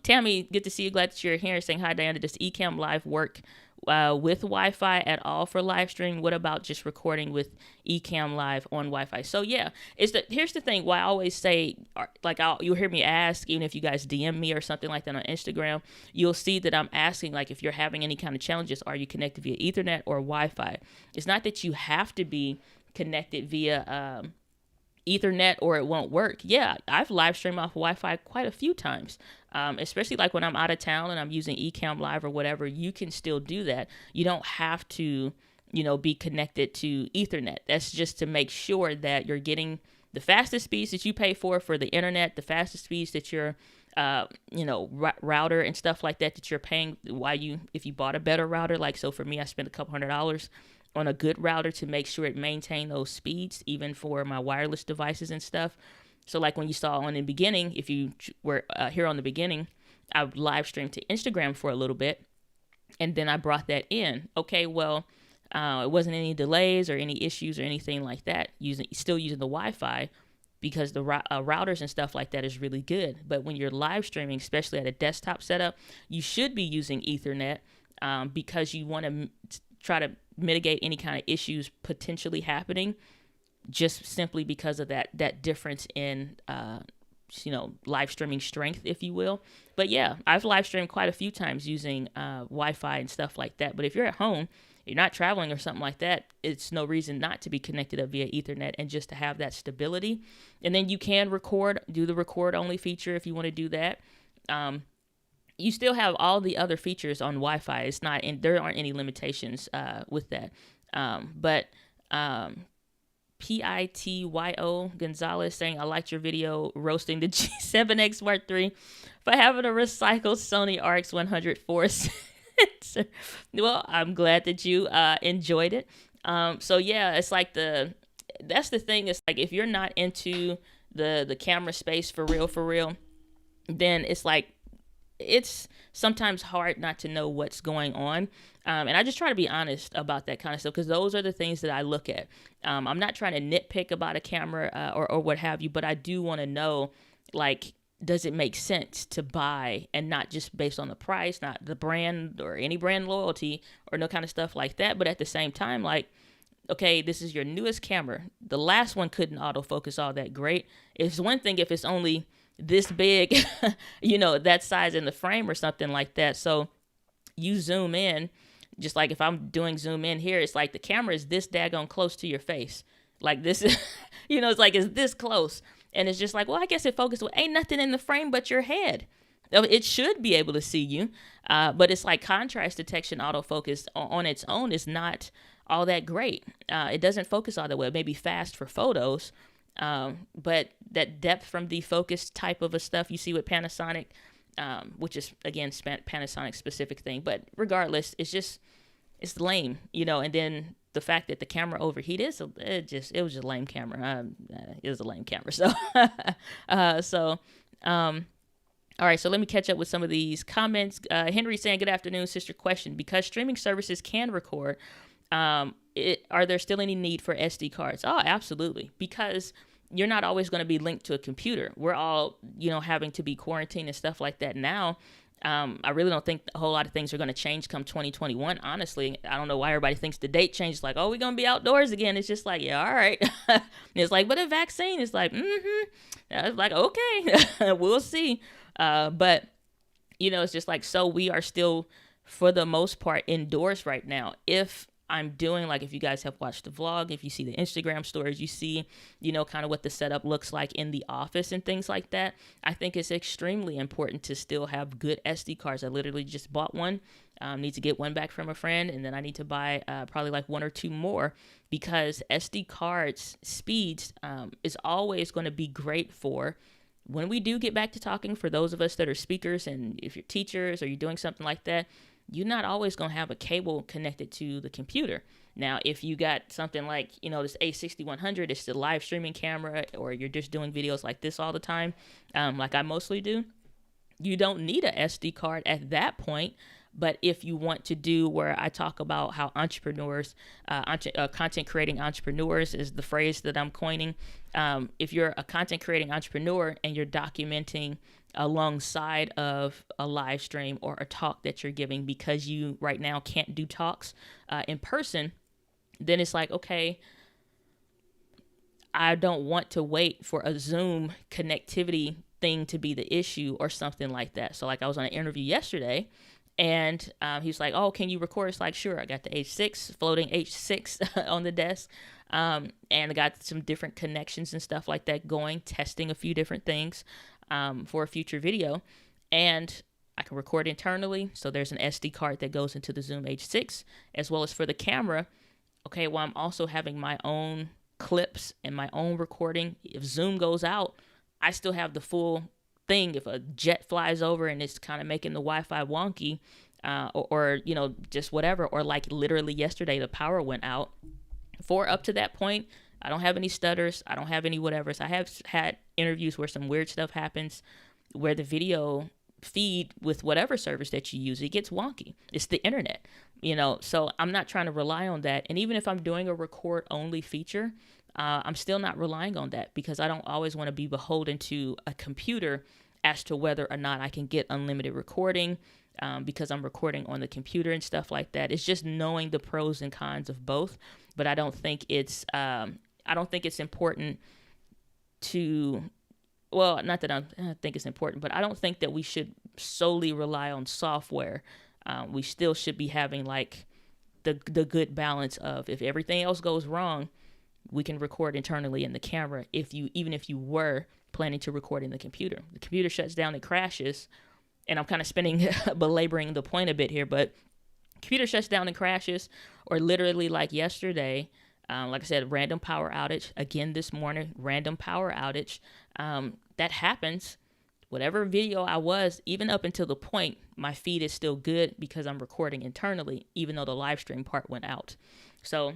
Tammy, good to see you. Glad that you're here. Saying hi, Diana. Does Ecamm Live work with Wi-Fi at all for live stream? What about just recording with Ecamm Live on Wi-Fi? So yeah, here's the thing. Why I always say, like, you'll hear me ask, even if you guys DM me or something like that on Instagram, you'll see that I'm asking, like, if you're having any kind of challenges, are you connected via Ethernet or Wi-Fi? It's not that you have to be connected via Ethernet or it won't work. Yeah, I've live streamed off Wi-Fi quite a few times, especially like when I'm out of town and I'm using Ecamm Live or whatever. You can still do that. You don't have to, be connected to Ethernet. That's just to make sure that you're getting the fastest speeds that you pay for the internet, the fastest speeds that your router and stuff like that you're paying if you bought a better router. Like, so for me, I spent a couple $100 on a good router to make sure it maintained those speeds, even for my wireless devices and stuff. So like when you saw on the beginning, if you were here on the beginning, I live streamed to Instagram for a little bit, and then I brought that in. Okay, well, it wasn't any delays or any issues or anything like that, still using the Wi-Fi, because the routers and stuff like that is really good. But when you're live streaming, especially at a desktop setup, you should be using Ethernet, because you want to try to mitigate any kind of issues potentially happening, just simply because of that difference in live streaming strength, if you will. But yeah, I've live streamed quite a few times using Wi-Fi and stuff like that. But if you're at home, you're not traveling or something like that, it's no reason not to be connected up via Ethernet and just to have that stability. And then you can do the record only feature if you want to do that. You still have all the other features on Wi-Fi. It's not, and there aren't any limitations with that. But Pityo Gonzalez saying, I liked your video roasting the G7X Mark III for having a recycled Sony RX100 sensor. Well, I'm glad that you enjoyed it. So yeah, it's like that's the thing. It's like, if you're not into the camera space for real, then it's like, it's sometimes hard not to know what's going on. And I just try to be honest about that kind of stuff, because those are the things that I look at. I'm not trying to nitpick about a camera or what have you, but I do want to know, like, does it make sense to buy, and not just based on the price, not the brand or any brand loyalty or no kind of stuff like that. But at the same time, like, okay, this is your newest camera. The last one couldn't autofocus all that great. It's one thing if it's only this big, that size in the frame or something like that. So you zoom in, just like if I'm doing zoom in here, it's like the camera is this daggone close to your face. Like this is, it's like, it's this close. And it's just like, well, I guess it focused. Well, ain't nothing in the frame but your head. It should be able to see you. But it's like contrast detection autofocus on its own is not all that great. It doesn't focus all that well. It may be fast for photos, but that depth from defocus type of a stuff you see with Panasonic, which is, again, Panasonic specific thing. But regardless, it's lame, and then the fact that the camera overheated, it was just a lame camera. It was a lame camera. So, all right, so let me catch up with some of these comments. Henry saying, good afternoon, sister. Question: because streaming services can record, are there still any need for SD cards? Oh, absolutely. Because you're not always going to be linked to a computer. We're all, having to be quarantined and stuff like that now. I really don't think a whole lot of things are going to change come 2021. Honestly, I don't know why everybody thinks the date changes. Like, oh, we're going to be outdoors again. It's just like, yeah, all right. It's like, but a vaccine is like, It's like, okay, we'll see. But, it's just like, so we are still for the most part indoors right now. If I'm doing, like, if you guys have watched the vlog, if you see the Instagram stories, you see, kind of what the setup looks like in the office and things like that. I think it's extremely important to still have good SD cards. I literally just bought one. Need to get one back from a friend, and then I need to buy probably like one or two more, because SD cards speeds is always going to be great for when we do get back to talking. For those of us that are speakers, and if you're teachers or you're doing something like that, you're not always going to have a cable connected to the computer. Now, if you got something like, this A6100, it's the live streaming camera, or you're just doing videos like this all the time, like I mostly do, you don't need a SD card at that point. But if you want to do where I talk about how entrepreneurs, content creating entrepreneurs is the phrase that I'm coining. If you're a content creating entrepreneur and you're documenting alongside of a live stream or a talk that you're giving, because you right now can't do talks in person, then it's like, okay, I don't want to wait for a Zoom connectivity thing to be the issue or something like that. So like, I was on an interview yesterday, and he was like, oh, can you record? It's like, sure. I got the H6, floating H6 on the desk. And I got some different connections and stuff like that going, testing a few different things for a future video. And I can record internally. So there's an SD card that goes into the Zoom H6, as well as for the camera. Okay, well, I'm also having my own clips and my own recording. If Zoom goes out, I still have the full thing. If a jet flies over and it's kind of making the Wi-Fi wonky, or just whatever, or like literally yesterday the power went out. For up to that point, I don't have any stutters, I don't have any whatevers. I have had interviews where some weird stuff happens, where the video feed with whatever service that you use, it gets wonky. It's the internet, so I'm not trying to rely on that. And even if I'm doing a record only feature, I'm still not relying on that, because I don't always want to be beholden to a computer as to whether or not I can get unlimited recording, because I'm recording on the computer and stuff like that. It's just knowing the pros and cons of both. But I don't think it's important to, well, not that I think it's important, but I don't think that we should solely rely on software. We still should be having like the good balance of, if everything else goes wrong, we can record internally in the camera. Even if you were planning to record in the computer shuts down and crashes, and I'm kind of belaboring the point a bit here, but computer shuts down and crashes, or literally like yesterday, like I said, random power outage. Again this morning, random power outage. That happens. Whatever video I was, even up until the point, my feed is still good because I'm recording internally, even though the live stream part went out. So,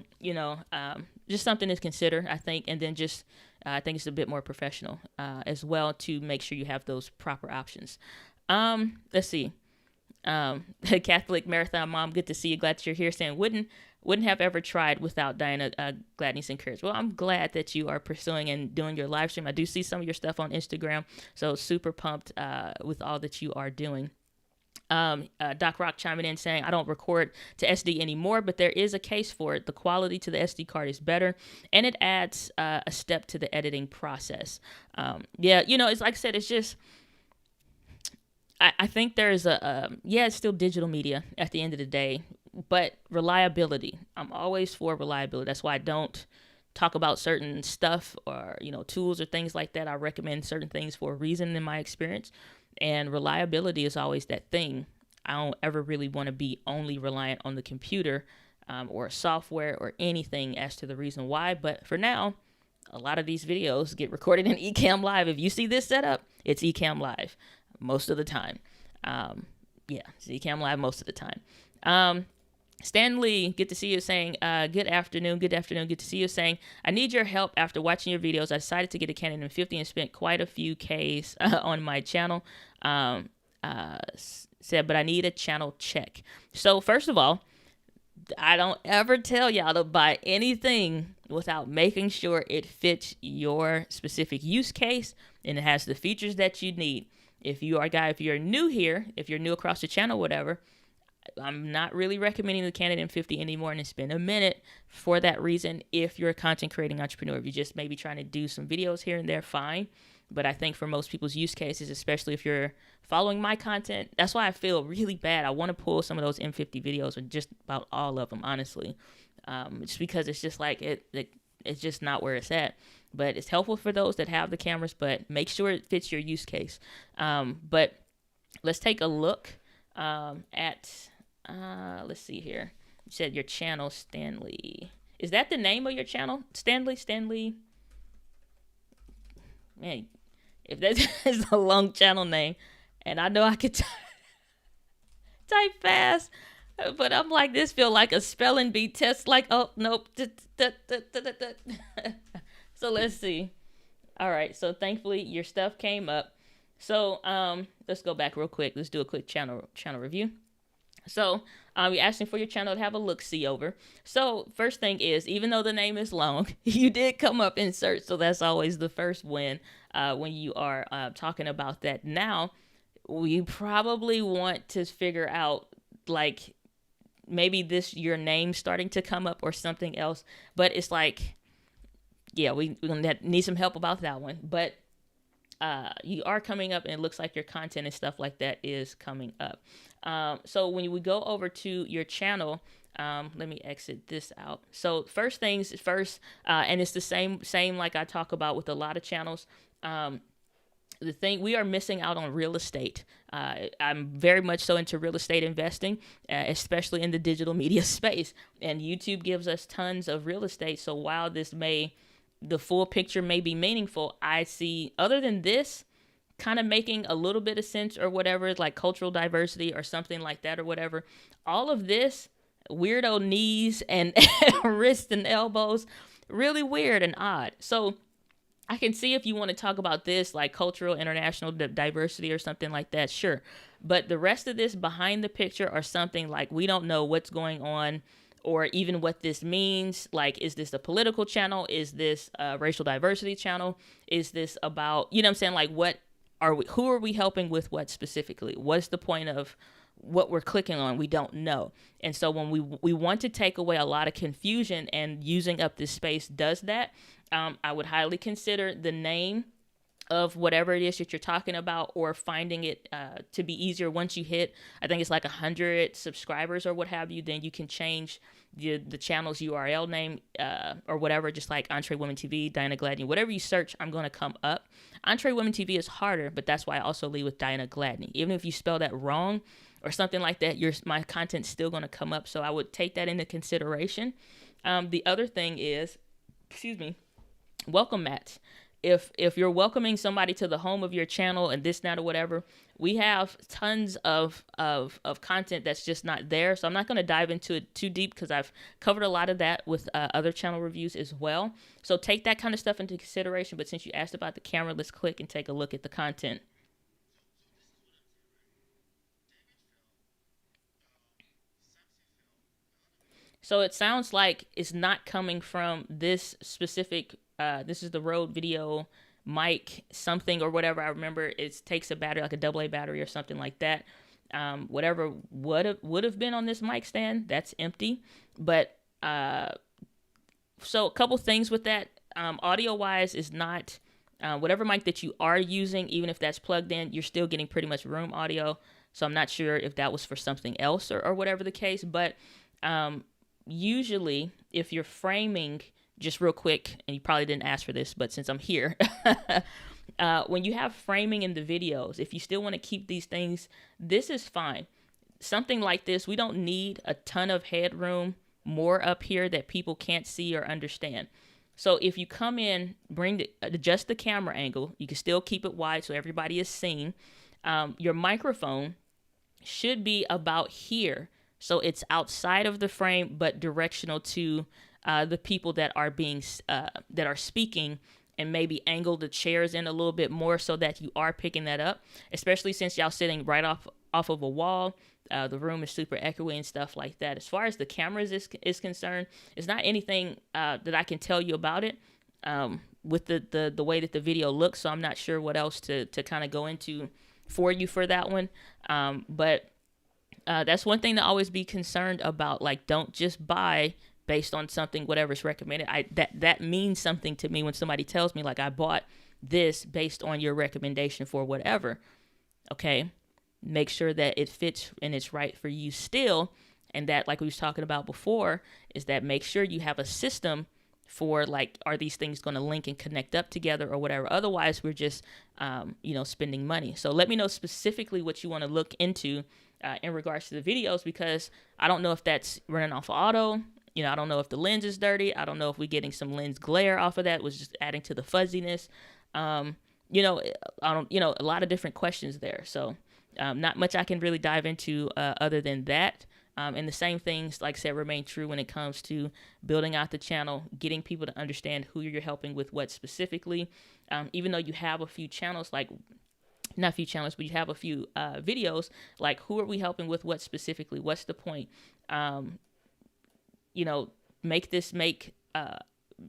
just something to consider, I think. And then just, I think it's a bit more professional as well, to make sure you have those proper options. Let's see. Catholic Marathon Mom, good to see you. Glad that you're here. Saying wouldn't have ever tried without Diana Gladney's encouragement. Well, I'm glad that you are pursuing and doing your live stream. I do see some of your stuff on Instagram, so super pumped with all that you are doing. Doc Rock chiming in saying, I don't record to SD anymore, but there is a case for it. The quality to the SD card is better, and it adds a step to the editing process. It's like I said, it's just, I think there's it's still digital media at the end of the day, but reliability. I'm always for reliability. That's why I don't talk about certain stuff or, tools or things like that. I recommend certain things for a reason in my experience. And reliability is always that thing. I don't ever really want to be only reliant on the computer or software or anything as to the reason why. But for now, a lot of these videos get recorded in Ecamm Live. If you see this setup, it's Ecamm Live most of the time. It's Ecamm Live most of the time. Stanley, good to see you, saying, good afternoon, good to see you, saying, I need your help. After watching your videos, I decided to get a Canon M50 and spent quite a few Ks on my channel. Said, but I need a channel check. So first of all, I don't ever tell y'all to buy anything without making sure it fits your specific use case and it has the features that you need. If you're new here, if you're new across the channel, whatever, I'm not really recommending the Canon M50 anymore, and it's been a minute for that reason. If you're a content creating entrepreneur, if you're just maybe trying to do some videos here and there, fine. But I think for most people's use cases, especially if you're following my content, that's why I feel really bad. I want to pull some of those M50 videos, or just about all of them, honestly. Just because it's just like it's just not where it's at. But it's helpful for those that have the cameras, but make sure it fits your use case. But let's take a look at, let's see here. You said your channel, Stanley. Is that the name of your channel? Stanley? Man, if that is a long channel name, and I know I could type fast, but I'm like, this feel like a spelling bee test. Like, oh, nope. So let's see. All right. So thankfully your stuff came up. So let's go back real quick. Let's do a quick channel review. So you're asking for your channel to have a look-see over. So first thing is, even though the name is long, you did come up in search. So that's always the first win when you are talking about that. Now, we probably want to figure out, like, maybe your name starting to come up or something else. But it's like, yeah, we're going to need some help about that one. But you are coming up, and it looks like your content and stuff like that is coming up. So when we go over to your channel, let me exit this out. So first things first, and it's the same like I talk about with a lot of channels. The thing, we are missing out on real estate. I'm very much so into real estate investing, especially in the digital media space. And YouTube gives us tons of real estate. So while the full picture may be meaningful, I see, other than this kind of making a little bit of sense or whatever, like cultural diversity or something like that or whatever, all of this, weirdo knees and wrists and elbows, really weird and odd. So I can see if you want to talk about this, like cultural, international diversity or something like that, sure. But the rest of this behind the picture or something like, we don't know what's going on or even what this means. Like, is this a political channel? Is this a racial diversity channel? Is this about, you know what I'm saying? Like, who are we helping with what specifically? What's the point of what we're clicking on? We don't know. And so when we want to take away a lot of confusion, and using up this space does that, I would highly consider the name of whatever it is that you're talking about, or finding it to be easier once you hit, I think it's like 100 subscribers or what have you, then you can change the channel's URL name or whatever, just like Entree Women TV, Diana Gladney, whatever you search, I'm going to come up. Entree Women TV is harder, but that's why I also lead with Diana Gladney. Even if you spell that wrong or something like that, my content's still going to come up. So I would take that into consideration. The other thing is, welcome mats. If you're welcoming somebody to the home of your channel and this, that, or whatever, we have tons of content that's just not there. So I'm not going to dive into it too deep, because I've covered a lot of that with other channel reviews as well. So take that kind of stuff into consideration. But since you asked about the camera, let's click and take a look at the content. So it sounds like it's not coming from this specific, this is the Rode Video mic something or whatever. I remember it takes a battery, like a AA battery or something like that. Whatever would have been on this mic stand, that's empty. But so a couple things with that. Audio wise is not, whatever mic that you are using, even if that's plugged in, you're still getting pretty much room audio. So I'm not sure if that was for something else or whatever the case. But usually if you're framing, just real quick, and you probably didn't ask for this, but since I'm here, when you have framing in the videos, if you still want to keep these things, this is fine. Something like this, we don't need a ton of headroom more up here that people can't see or understand. So if you come in, adjust the camera angle, you can still keep it wide so everybody is seen. Your microphone should be about here. So it's outside of the frame, but directional to the people that are that are speaking, and maybe angle the chairs in a little bit more so that you are picking that up, especially since y'all sitting right off of a wall. The room is super echoey and stuff like that. As far as the cameras is concerned, it's not anything that I can tell you about it with the way that the video looks. So I'm not sure what else to kind of go into for you for that one. But that's one thing to always be concerned about. Like, don't just buy based on something, whatever's recommended. That means something to me when somebody tells me, like, I bought this based on your recommendation for whatever. Okay. Make sure that it fits and it's right for you still. And that, like we was talking about before, is that make sure you have a system for, like, are these things going to link and connect up together or whatever? Otherwise, we're just, spending money. So let me know specifically what you want to look into in regards to the videos, because I don't know if that's running off auto. I don't know if the lens is dirty. I don't know if we're getting some lens glare off of that, was just adding to the fuzziness. I don't, a lot of different questions there. So not much I can really dive into other than that. And the same things, like I said, remain true when it comes to building out the channel, getting people to understand who you're helping with what specifically. Even though you have a few channels, like not a few channels, but you have a few videos, like who are we helping with what specifically? What's the point? Make this make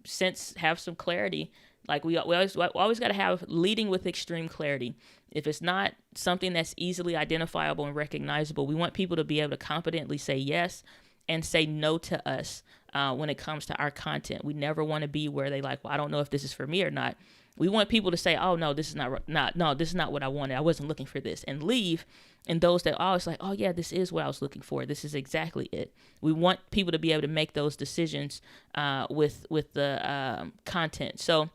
sense, have some clarity. Like we always got to have leading with extreme clarity. If it's not something that's easily identifiable and recognizable, we want people to be able to competently say yes and say no to us when it comes to our content. We never want to be where they like, well, I don't know if this is for me or not. We want people to say, oh, no, this is no, this is not what I wanted. I wasn't looking for this, and leave. And those that are always like, oh, yeah, this is what I was looking for. This is exactly it. We want people to be able to make those decisions with the content. So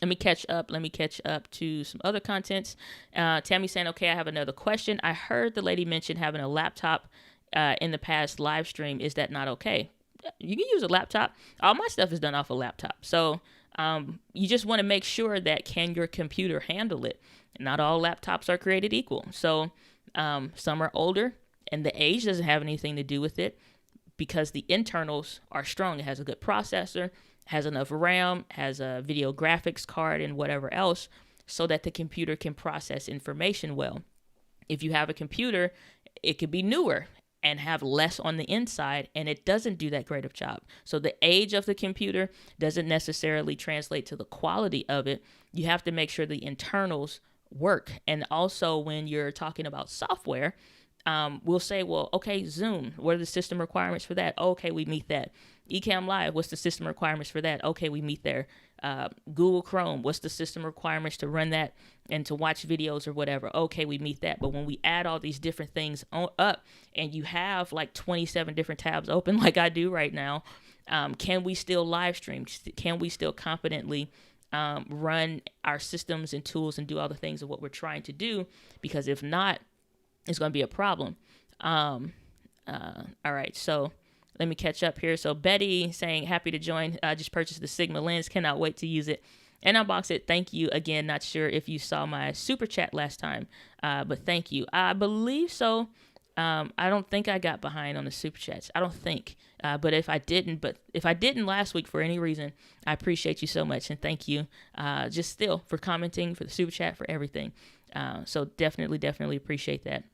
let me catch up to some other contents. Tammy saying, okay, I have another question. I heard the lady mention having a laptop in the past live stream. Is that not okay? You can use a laptop. All my stuff is done off a laptop. So you just want to make sure that can your computer handle it? Not all laptops are created equal. So some are older, and the age doesn't have anything to do with it, because the internals are strong. It has a good processor, has enough RAM, has a video graphics card and whatever else, so that the computer can process information well. If you have a computer, it could be newer and have less on the inside, and it doesn't do that great of a job. So the age of the computer doesn't necessarily translate to the quality of it. You have to make sure the internals work. And also, when you're talking about software, we'll say, well, okay, Zoom, what are the system requirements for that? Oh, okay, we meet that. Ecamm Live, what's the system requirements for that? Okay, we meet there. Google Chrome, what's the system requirements to run that and to watch videos or whatever? Okay, we meet that. But when we add all these different things up, and you have like 27 different tabs open like I do right now, can we still live stream? Can we still competently run our systems and tools and do all the things of what we're trying to do? Because if not, it's going to be a problem. All right, so let me catch up here. So Betty saying, happy to join. I just purchased the Sigma lens. Cannot wait to use it and unbox it. Thank you again. Not sure if you saw my super chat last time, but thank you. I believe so. I don't think I got behind on the super chats. I don't think. But if I didn't last week for any reason, I appreciate you so much. And thank you just still for commenting, for the super chat, for everything. So definitely appreciate that.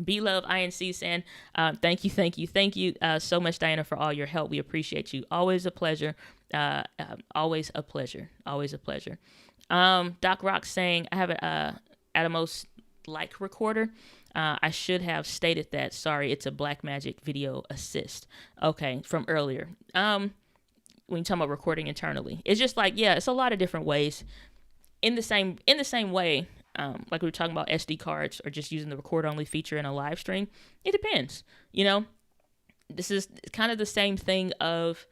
B-Love INC saying, thank you so much, Diana, for all your help. We appreciate you. Always a pleasure. Always a pleasure. Doc Rock saying, I have a Atomos like recorder. I should have stated that. Sorry, it's a Blackmagic Video Assist. Okay, from earlier. When you talk about recording internally, it's just like, yeah, it's a lot of different ways. In the same way, like we were talking about SD cards or just using the record only feature in a live stream, it depends. This is kind of the same thing of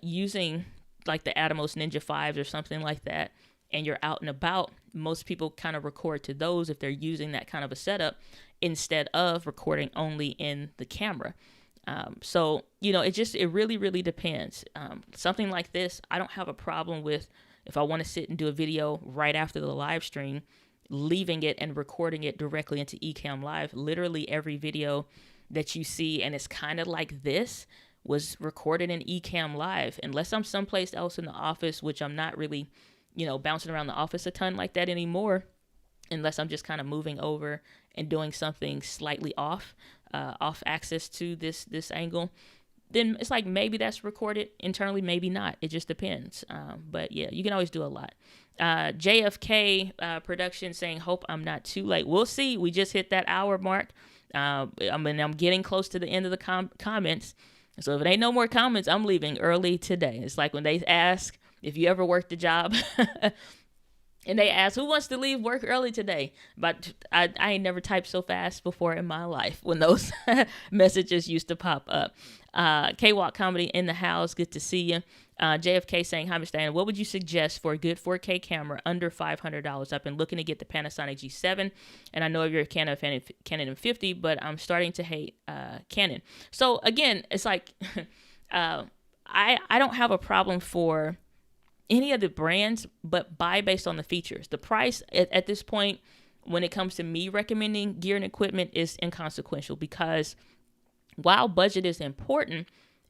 using like the Atomos Ninja 5s or something like that, and you're out and about. Most people kind of record to those if they're using that kind of a setup instead of recording only in the camera. So it really depends. Something like this, I don't have a problem with. If I want to sit and do a video right after the live stream, leaving it and recording it directly into Ecamm Live. Literally every video that you see, and it's kind of like this, was recorded in Ecamm Live. Unless I'm someplace else in the office, which I'm not really, bouncing around the office a ton like that anymore, unless I'm just kind of moving over and doing something slightly off access to this angle. Then it's like maybe that's recorded internally, maybe not. It just depends. But yeah, you can always do a lot. JFK production saying, hope I'm not too late. We'll see. We just hit that hour mark. I'm getting close to the end of the comments. So if it ain't no more comments, I'm leaving early today. It's like when they ask if you ever worked a job And they asked, who wants to leave work early today? But I ain't never typed so fast before in my life when those messages used to pop up. K-Walk Comedy in the house. Good to see you. JFK saying, hi, Mr. Diana, what would you suggest for a good 4K camera under $500? I've been looking to get the Panasonic G7, and I know you're a Canon M50, but I'm starting to hate Canon. So again, it's like I don't have a problem for any of the brands, but buy based on the features. The price at this point, when it comes to me recommending gear and equipment, is inconsequential, because while budget is important,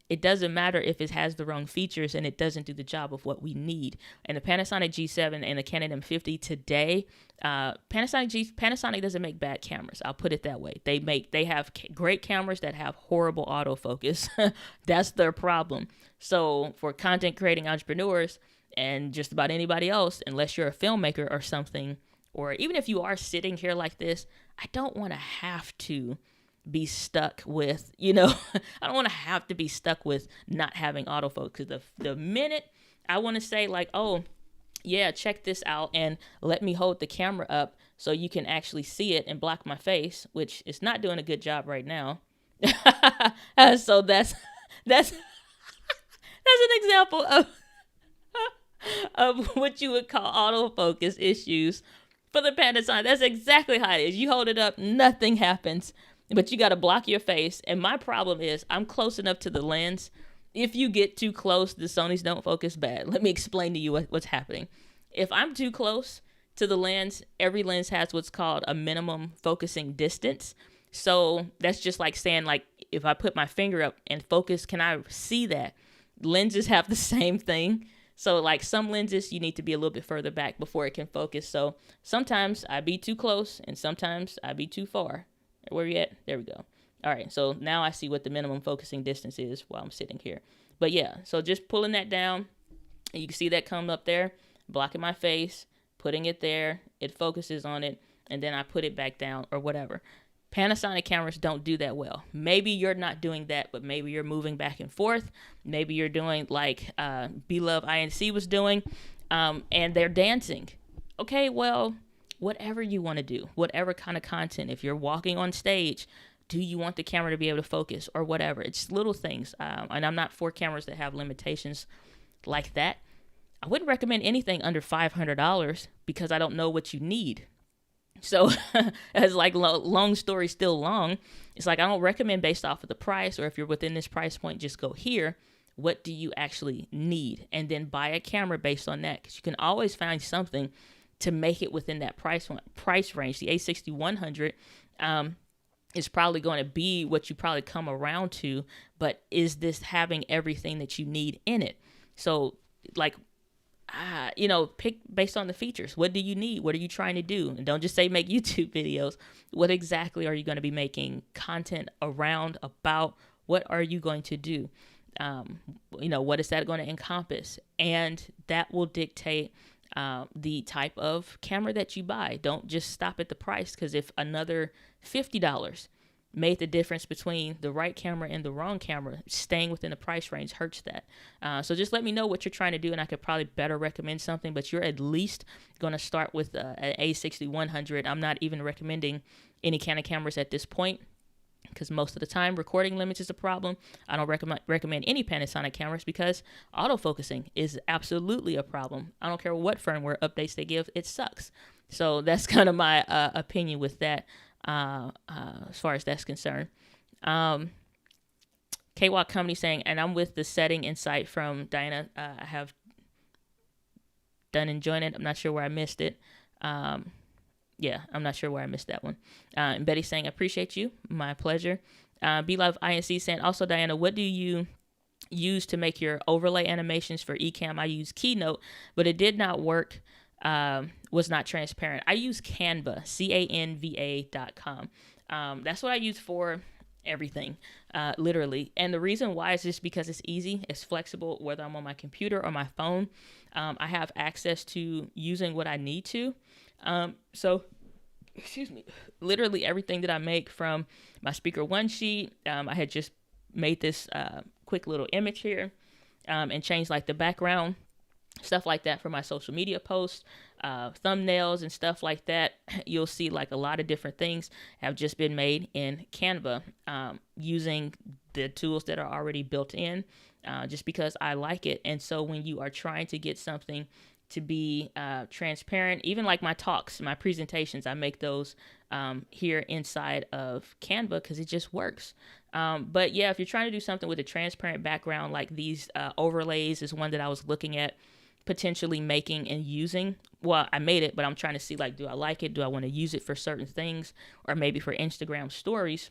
it doesn't matter if it has the wrong features and it doesn't do the job of what we need. And the Panasonic G7 and the Canon M50 today, Panasonic doesn't make bad cameras. I'll put it that way. They have great cameras that have horrible autofocus. That's their problem. So for content creating entrepreneurs and just about anybody else, unless you're a filmmaker or something, or even if you are sitting here like this, I don't want to have to be stuck with, I don't want to have to be stuck with not having autofocus. The minute I want to say like, oh yeah, check this out and let me hold the camera up so you can actually see it and block my face, which is not doing a good job right now. So that's an example of what you would call autofocus issues for the Panasonic. That's exactly how it is. You hold it up, nothing happens, but you got to block your face. And my problem is I'm close enough to the lens. If you get too close, the Sonys don't focus bad. Let me explain to you what's happening. If I'm too close to the lens, every lens has what's called a minimum focusing distance. So that's just like saying, like, if I put my finger up and focus, can I see that? Lenses have the same thing. So like some lenses, you need to be a little bit further back before it can focus. So sometimes I be too close and sometimes I be too far. Where we at? There we go. All right. So now I see what the minimum focusing distance is while I'm sitting here. But yeah, so just pulling that down, and you can see that come up there, blocking my face, putting it there. It focuses on it, and then I put it back down or whatever. Panasonic cameras don't do that well. Maybe you're not doing that, but maybe you're moving back and forth. Maybe you're doing like Beloved INC was doing, and they're dancing. Okay, well, whatever you want to do, whatever kind of content. If you're walking on stage, do you want the camera to be able to focus or whatever? It's little things. And I'm not for cameras that have limitations like that. I wouldn't recommend anything under $500 because I don't know what you need. So as like long story still long, it's like I don't recommend based off of the price, or if you're within this price point, just go here. What do you actually need? And then buy a camera based on that, because you can always find something to make it within that price range. The A6100 is probably going to be what you probably come around to, but is this having everything that you need in it? So like, pick based on the features. What do you need? What are you trying to do? And don't just say make YouTube videos. What exactly are you going to be making content around, about? What are you going to do? What is that going to encompass? And that will dictate the type of camera that you buy. Don't just stop at the price, because if another $50 made the difference between the right camera and the wrong camera, staying within the price range hurts that. So just let me know what you're trying to do, and I could probably better recommend something, but you're at least going to start with an A6100. I'm not even recommending any Canon cameras at this point, because most of the time recording limits is a problem. I don't recommend any Panasonic cameras because autofocusing is absolutely a problem. I don't care what firmware updates they give, it sucks. So that's kind of my opinion with that. As far as that's concerned. K-Walk Company saying, and I'm with the setting insight from Diana. I have done enjoying it. I'm not sure where I missed it. I'm not sure where I missed that one. And Betty saying, appreciate you. My pleasure. Beloved INC saying, also, Diana, what do you use to make your overlay animations for Ecamm? I use Keynote, but it did not work. Was not transparent. I use Canva, canva.com. That's what I use for everything, literally. And the reason why is just because it's easy, it's flexible, whether I'm on my computer or my phone. I have access to using what I need to. So, literally everything that I make from my Speaker One sheet, I had just made this quick little image here and changed like the background. stuff like that for my social media posts, thumbnails and stuff like that. You'll see like a lot of different things have just been made in Canva, using the tools that are already built in, just because I like it. And so when you are trying to get something to be transparent, even like my talks, my presentations, I make those here inside of Canva because it just works. But yeah, if you're trying to do something with a transparent background, like these overlays is one that I was looking at potentially making and using. Well, I made it, but I'm trying to see, like, do I like it? Do I want to use it for certain things, or maybe for Instagram stories?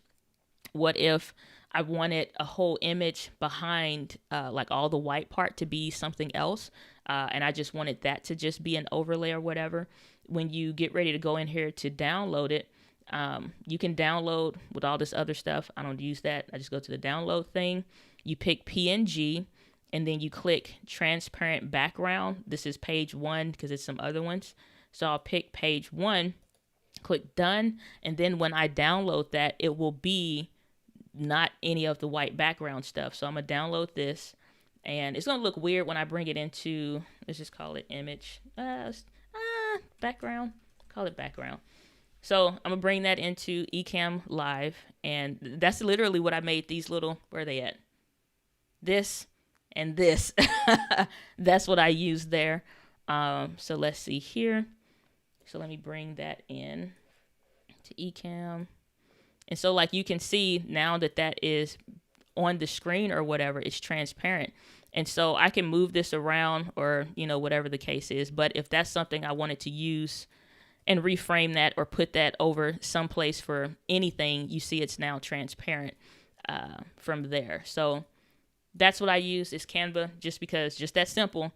What if I wanted a whole image behind like all the white part to be something else, and I just wanted that to just be an overlay or whatever? When you get ready to go in here to download it, you can download with all this other stuff. I don't use that. I just go to the download thing. You pick PNG, and then you click transparent background. This is page 1 because it's some other ones. So I'll pick page 1, click done, and then when I download that, it will be not any of the white background stuff. So I'm gonna download this, and it's gonna look weird when I bring it into, let's just call it image, background, call it background. So I'm gonna bring that into Ecamm Live, and that's literally what I made these little, where are they at? This and this. That's what I used there. So let's see here. So let me bring that in to Ecamm. And so like you can see now that that is on the screen or whatever, it's transparent. And so I can move this around, or, you know, whatever the case is. But if that's something I wanted to use and reframe that or put that over someplace for anything, you see it's now transparent from there. So that's what I use is Canva, just because just that simple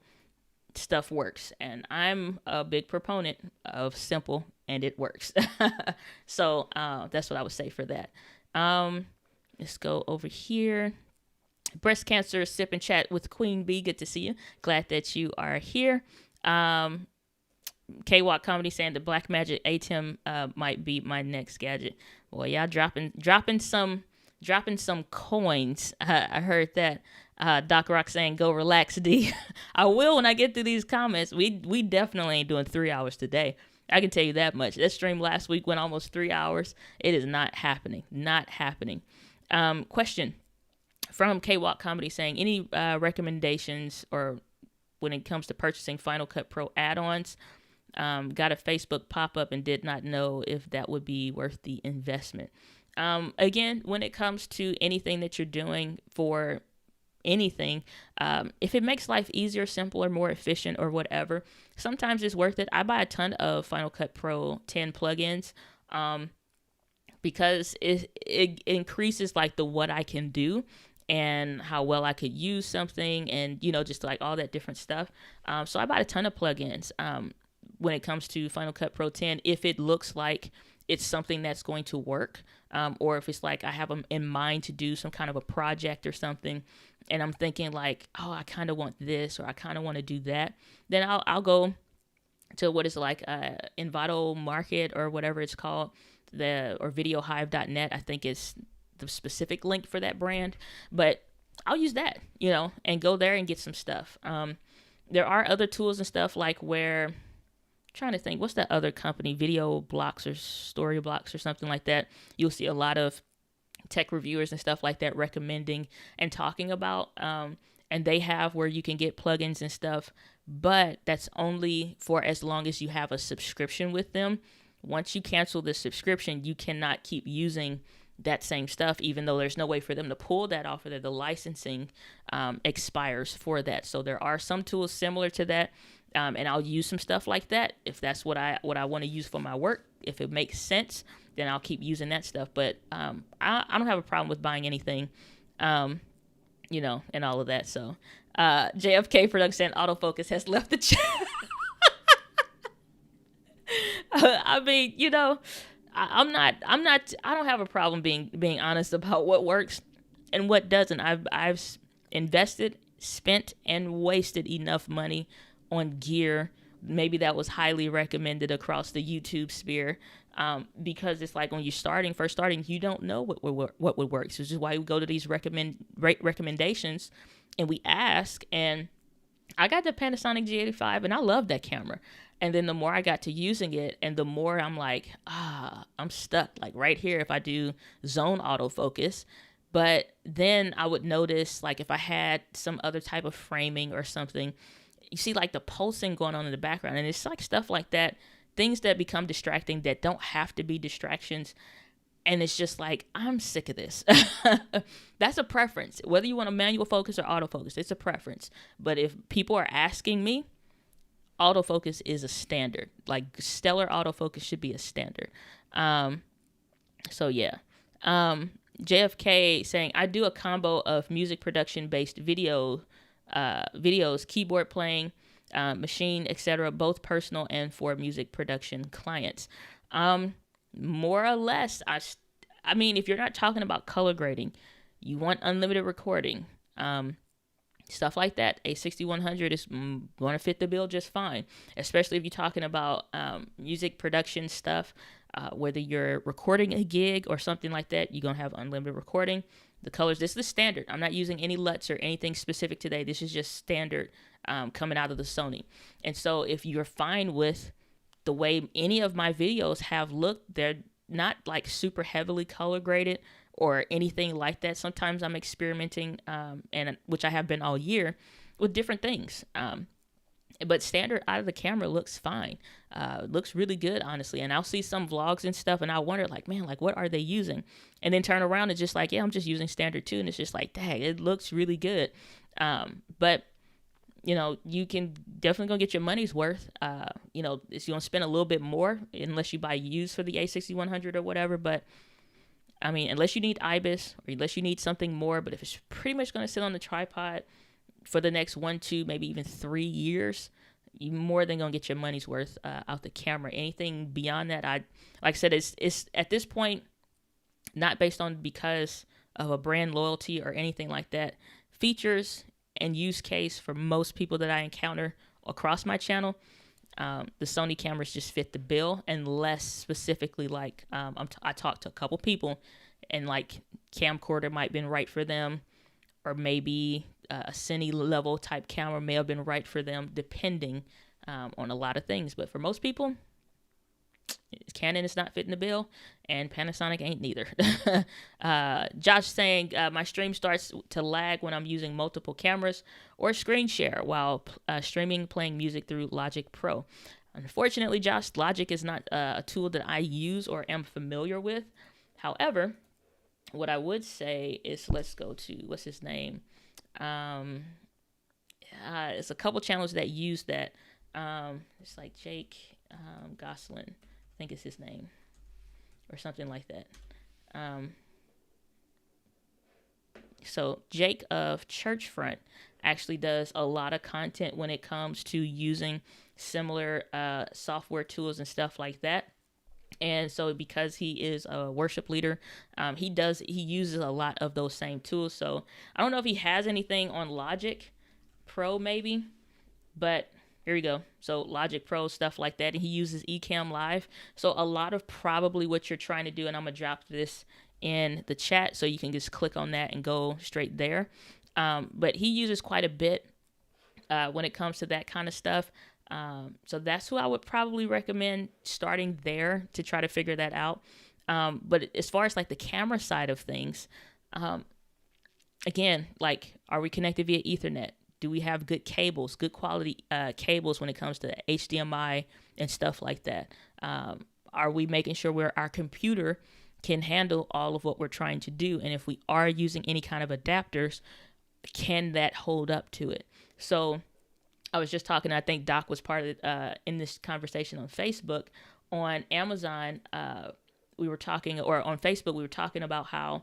stuff works. And I'm a big proponent of simple, and it works. So that's what I would say for that. Let's go over here. Breast cancer sip and chat with Queen Bee. Good to see you. Glad that you are here. K-Walk Comedy saying the Black Magic ATEM might be my next gadget. Boy, y'all dropping some coins. I heard that. Doc Rock saying go relax, D. I will when I get through these comments. We definitely ain't doing 3 hours today. I can tell you that much. That stream last week went almost 3 hours. It is not happening. Not happening. Question from K-Walk Comedy saying any recommendations or when it comes to purchasing Final Cut Pro add-ons? Got a Facebook pop-up and did not know if that would be worth the investment. Again, when it comes to anything that you're doing for anything, if it makes life easier, simpler, more efficient, or whatever, sometimes it's worth it. I buy a ton of Final Cut Pro 10 plugins because it increases like the what I can do and how well I could use something, and, you know, just like all that different stuff. So I bought a ton of plugins when it comes to Final Cut Pro 10, if it looks like it's something that's going to work, or if it's like I have them in mind to do some kind of a project or something, and I'm thinking like, oh, I kind of want this, or I kind of want to do that, then I'll go to what is like Envato Market or whatever it's called, or videohive.net, I think is the specific link for that brand, but I'll use that, you know, and go there and get some stuff. There are other tools and stuff like where, trying to think, what's that other company, Video Blocks or Story Blocks or something like that. You'll see a lot of tech reviewers and stuff like that recommending and talking about, and they have where you can get plugins and stuff, but that's only for as long as you have a subscription with them. Once you cancel the subscription, you cannot keep using that same stuff, even though there's no way for them to pull that off of there. The licensing expires for that. So there are some tools similar to that. And I'll use some stuff like that if that's what I want to use for my work. If it makes sense, then I'll keep using that stuff. But I don't have a problem with buying anything, you know, and all of that. So JFK Production Autofocus has left the chat. I mean, you know, I don't have a problem being honest about what works and what doesn't. I've invested, spent, and wasted enough money on gear, maybe that was highly recommended across the YouTube sphere, because it's like when you're first starting, you don't know what would work. So this is why we go to these recommendations and we ask, and I got the Panasonic G85 and I love that camera. And then the more I got to using it, and the more I'm like, I'm stuck like right here if I do zone autofocus. But then I would notice, like, if I had some other type of framing or something, you see like the pulsing going on in the background. And it's like stuff like that, things that become distracting that don't have to be distractions. And it's just like, I'm sick of this. That's a preference. Whether you want a manual focus or autofocus, it's a preference. But if people are asking me, autofocus is a standard. Like stellar autofocus should be a standard. So yeah. JFK saying, I do a combo of music production based videos, keyboard playing, machine, etc., both personal and for music production clients. More or less, I mean, if you're not talking about color grading, you want unlimited recording, stuff like that, a 6100 is going to fit the bill just fine, especially if you're talking about music production stuff, whether you're recording a gig or something like that, you're going to have unlimited recording. The colors, this is the standard. I'm not using any LUTs or anything specific today. This is just standard coming out of the Sony. And so if you're fine with the way any of my videos have looked, they're not like super heavily color graded or anything like that. Sometimes I'm experimenting, and which I have been all year, with different things. But standard out of the camera looks fine. Looks really good, honestly. And I'll see some vlogs and stuff, and I wonder, like, man, like, what are they using? And then turn around and just like, yeah, I'm just using standard too. And it's just like, dang, it looks really good. But you know, you can definitely go get your money's worth. You know, it's going to spend a little bit more unless you buy used for the A6100 or whatever. But I mean, unless you need IBIS or unless you need something more, but if it's pretty much going to sit on the tripod for the next 1, 2, maybe even 3 years, you more than going to get your money's worth out the camera. Anything beyond that, like I said, it's at this point, not based on because of a brand loyalty or anything like that. Features and use case for most people that I encounter across my channel, the Sony cameras just fit the bill, unless specifically like I talked to a couple people and like camcorder might have been right for them, or maybe a cine level type camera may have been right for them, depending on a lot of things. But for most people, Canon is not fitting the bill, and Panasonic ain't neither. Josh saying, my stream starts to lag when I'm using multiple cameras or screen share while streaming, playing music through Logic Pro. Unfortunately, Josh, Logic is not a tool that I use or am familiar with. However, what I would say is, let's go to, what's his name? It's a couple channels that use that. It's like Jake Goslin, I think is his name, or something like that. So Jake of Churchfront actually does a lot of content when it comes to using similar software tools and stuff like that. And so because he is a worship leader, he uses a lot of those same tools. So I don't know if he has anything on Logic Pro maybe, but here we go. So Logic Pro, stuff like that. And he uses Ecamm Live. So a lot of probably what you're trying to do, and I'm going to drop this in the chat so you can just click on that and go straight there. But he uses quite a bit when it comes to that kind of stuff. So that's who I would probably recommend starting there to try to figure that out. But as far as like the camera side of things, again, like, are we connected via Ethernet? Do we have good cables, good quality cables when it comes to HDMI and stuff like that? Are we making sure our computer can handle all of what we're trying to do? And if we are using any kind of adapters, can that hold up to it? So I was just talking, I think Doc was part of it in this conversation on Facebook. On Amazon, we were talking, or on Facebook, we were talking about how,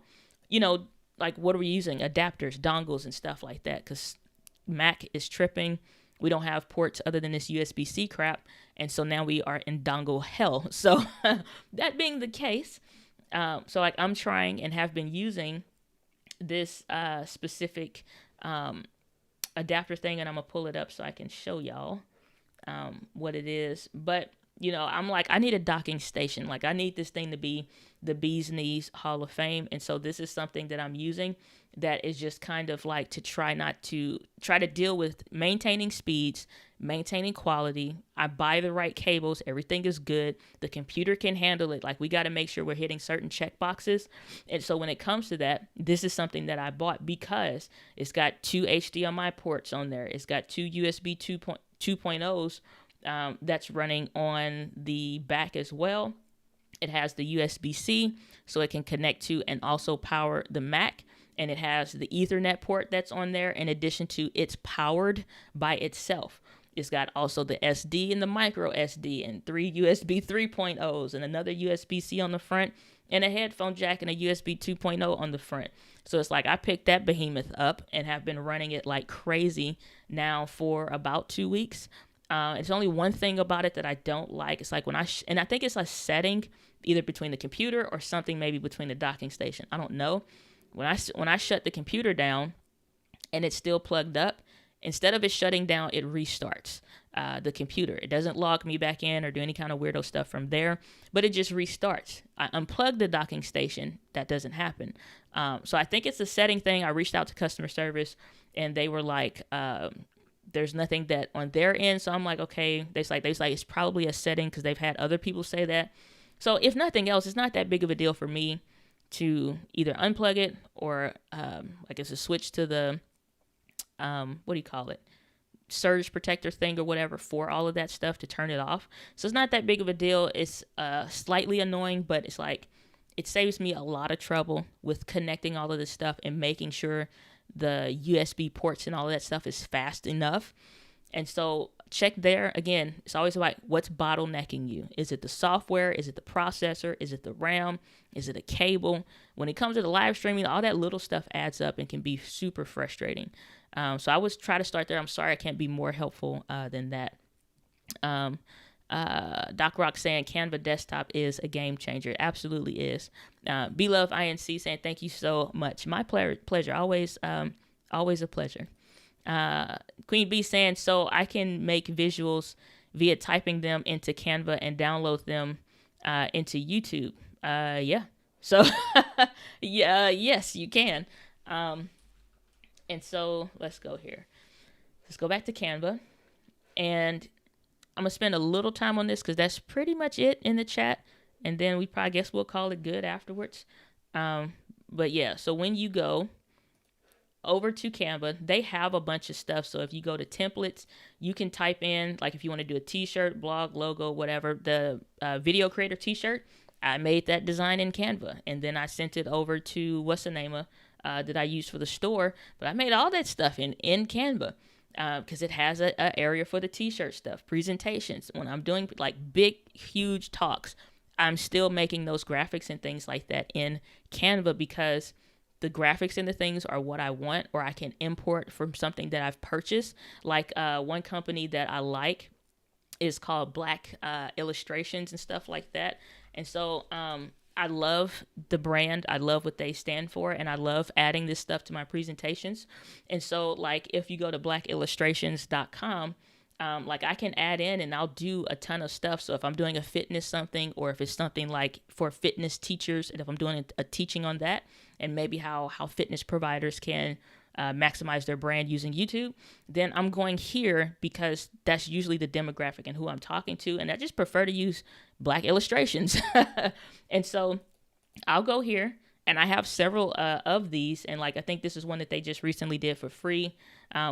you know, like, what are we using? Adapters, dongles, and stuff like that, because Mac is tripping. We don't have ports other than this USB-C crap. And so now we are in dongle hell. So that being the case, so like I'm trying and have been using this specific adapter thing, and I'm going to pull it up so I can show y'all what it is. But I'm like, I need a docking station. Like, I need this thing to be the bee's knees Hall of Fame. And so this is something that I'm using that is just kind of like to try to deal with maintaining speeds, maintaining quality. I buy the right cables. Everything is good. The computer can handle it. Like, we got to make sure we're hitting certain check boxes. And so when it comes to that, this is something that I bought because it's got 2 HDMI ports on there. It's got 2 USB 2.0s that's running on the back as well. It has the USB-C, so it can connect to and also power the Mac. And it has the Ethernet port that's on there, in addition to it's powered by itself. It's got also the SD and the micro SD and 3 USB 3.0s and another USB-C on the front and a headphone jack and a USB 2.0 on the front. So it's like I picked that behemoth up and have been running it like crazy now for about 2 weeks. It's only one thing about it that I don't like. It's like when and I think it's a setting either between the computer or something maybe between the docking station. I don't know. When I shut the computer down and it's still plugged up, instead of it shutting down, it restarts the computer. It doesn't log me back in or do any kind of weirdo stuff from there, but it just restarts. I unplug the docking station. That doesn't happen. So I think it's a setting thing. I reached out to customer service and they were like, there's nothing that on their end. So I'm like, okay, they like it's probably a setting because they've had other people say that. So if nothing else, it's not that big of a deal for me to either unplug it or I guess a switch to the what do you call it? Surge protector thing or whatever for all of that stuff to turn it off. So it's not that big of a deal. It's slightly annoying, but it's like it saves me a lot of trouble with connecting all of this stuff and making sure the USB ports and all of that stuff is fast enough. And so check there. Again, it's always like, what's bottlenecking you? Is it the software? Is it the processor? Is it the RAM? Is it a cable? When it comes to the live streaming, all that little stuff adds up and can be super frustrating. So I was try to start there. I'm sorry I can't be more helpful than that. Doc Rock saying Canva desktop is a game changer. It absolutely is. Love INC saying thank you so much. My pleasure. Always a pleasure. Queen B saying so I can make visuals via typing them into Canva and download them into YouTube. Yeah. So yeah, yes, you can. And so let's go here. Let's go back to Canva, and I'm gonna spend a little time on this because that's pretty much it in the chat, and then we'll call it good afterwards. But yeah, so when you go over to Canva, they have a bunch of stuff. So if you go to templates, you can type in, like if you want to do a t-shirt, blog, logo, whatever, the video creator t-shirt, I made that design in Canva, and then I sent it over to what's the name of that I use for the store. But I made all that stuff in Canva because it has a area for the t-shirt stuff, presentations. When I'm doing like big, huge talks, I'm still making those graphics and things like that in Canva because the graphics and the things are what I want, or I can import from something that I've purchased. Like one company that I like is called Black Illustrations and stuff like that. And so I love the brand. I love what they stand for, and I love adding this stuff to my presentations. And so like if you go to blackillustrations.com, like I can add in and I'll do a ton of stuff. So if I'm doing a fitness something, or if it's something like for fitness teachers, and if I'm doing a teaching on that, and maybe how fitness providers can maximize their brand using YouTube, then I'm going here because that's usually the demographic and who I'm talking to. And I just prefer to use Black Illustrations. And so I'll go here, and I have several of these. And like, I think this is one that they just recently did for free,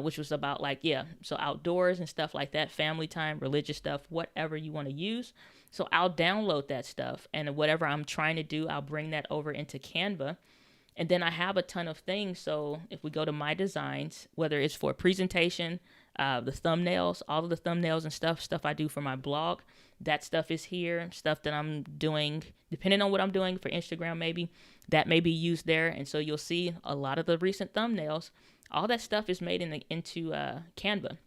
which was about like, yeah, so outdoors and stuff like that, family time, religious stuff, whatever you want to use. So I'll download that stuff, and whatever I'm trying to do, I'll bring that over into Canva. And then I have a ton of things. So if we go to my designs, whether it's for presentation, the thumbnails, all of the thumbnails and stuff I do for my blog, that stuff is here. Stuff that I'm doing, depending on what I'm doing for Instagram, maybe that may be used there. And so you'll see a lot of the recent thumbnails. All that stuff is made into Canva.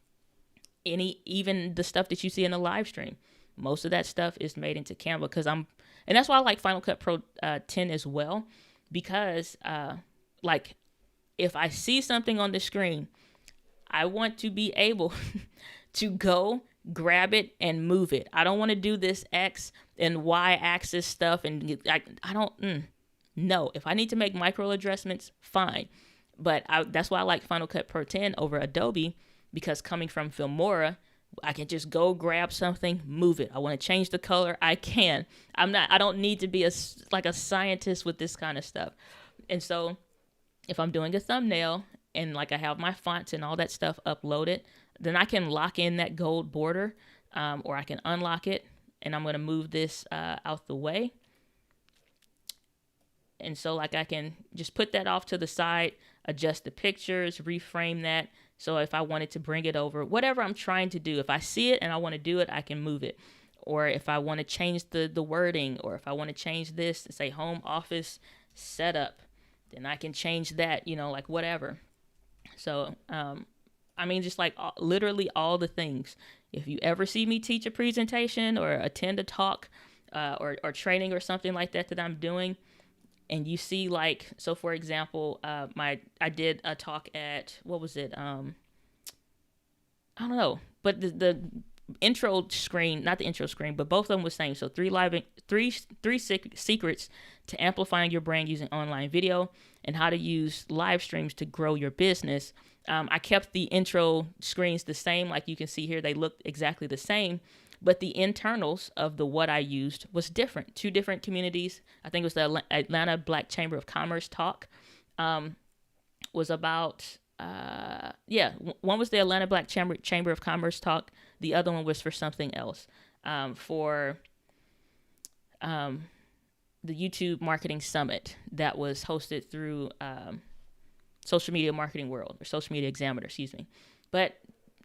Even the stuff that you see in the live stream, most of that stuff is made into Canva and that's why I like Final Cut Pro 10 as well. Because like if I see something on the screen, I want to be able to go grab it and move it. I don't want to do this X and Y axis stuff. And I don't, no. If I need to make micro adjustments, fine. But that's why I like Final Cut Pro 10 over Adobe, because coming from Filmora, I can just go grab something, move it. I want to change the color, I can. I don't need to be a scientist with this kind of stuff. And so if I'm doing a thumbnail and like I have my fonts and all that stuff uploaded, then I can lock in that gold border, or I can unlock it, and I'm going to move this out the way. And so like I can just put that off to the side, adjust the pictures, reframe that. So if I wanted to bring it over, whatever I'm trying to do, if I see it and I want to do it, I can move it. Or if I want to change the wording, or if I want to change this to say home office setup, then I can change that, like whatever. So, just like literally all the things. If you ever see me teach a presentation or attend a talk or training or something like that I'm doing, and you see so for example, I did a talk at, what was it? I don't know, but the intro screen, not the intro screen, but both of them were saying, so three secrets to amplifying your brand using online video, and how to use live streams to grow your business. I kept the intro screens the same. Like you can see here, they look exactly the same, but the internals of what I used was different. Two different communities. I think it was the Atlanta Black Chamber of Commerce talk. Was about, one was the Atlanta Black Chamber of Commerce talk. The other one was for something else, for the YouTube Marketing Summit that was hosted through Social Media Marketing World, or Social Media Examiner, excuse me. But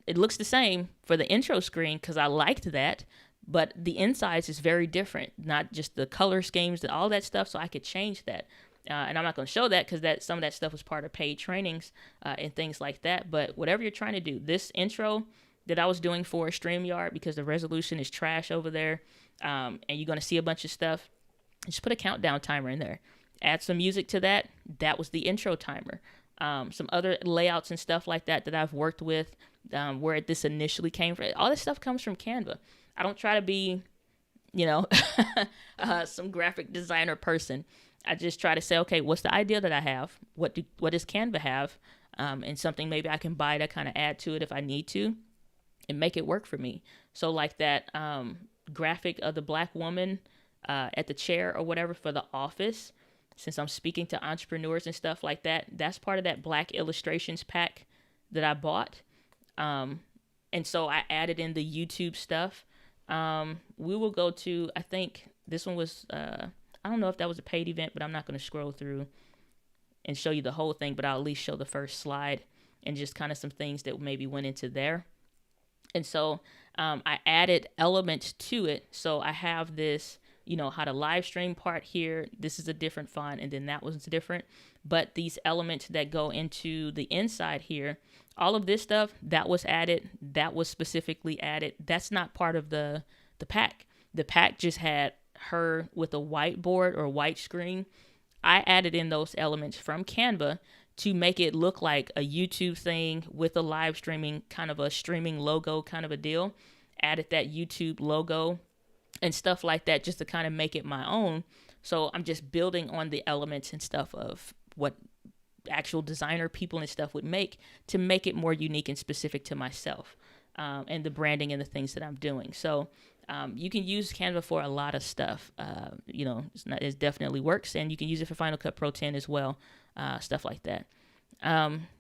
it looks the same for the intro screen because I liked that, but the insides is very different, not just the color schemes and all that stuff, so I could change that. And I'm not going to show that because some of that stuff was part of paid trainings and things like that. But whatever you're trying to do, this intro that I was doing for StreamYard, because the resolution is trash over there, and you're going to see a bunch of stuff, just put a countdown timer in there. Add some music to that. That was the intro timer. Some other layouts and stuff like that I've worked with, where this initially came from. All this stuff comes from Canva. I don't try to be, some graphic designer person. I just try to say, okay, what's the idea that I have? What does Canva have? And something maybe I can buy to kind of add to it if I need to, and make it work for me. So like that graphic of the black woman at the chair or whatever for the office, since I'm speaking to entrepreneurs and stuff like that, that's part of that Black Illustrations pack that I bought. And so I added in the YouTube stuff. We will go to, I think this one was, I don't know if that was a paid event, but I'm not going to scroll through and show you the whole thing, but I'll at least show the first slide and just kind of some things that maybe went into there. And so I added elements to it. So I have this, how to live stream part here. This is a different font, and then that was different. But these elements that go into the inside here, all of this stuff, that was added. That was specifically added. That's not part of the pack. The pack just had her with a whiteboard or white screen. I added in those elements from Canva to make it look like a YouTube thing with a live streaming, kind of a streaming logo kind of a deal. Added that YouTube logo and stuff like that just to kind of make it my own. So I'm just building on the elements and stuff of what actual designer people and stuff would make to make it more unique and specific to myself, and the branding and the things that I'm doing. So you can use Canva for a lot of stuff. It definitely works, and you can use it for Final Cut Pro 10 as well, stuff like that.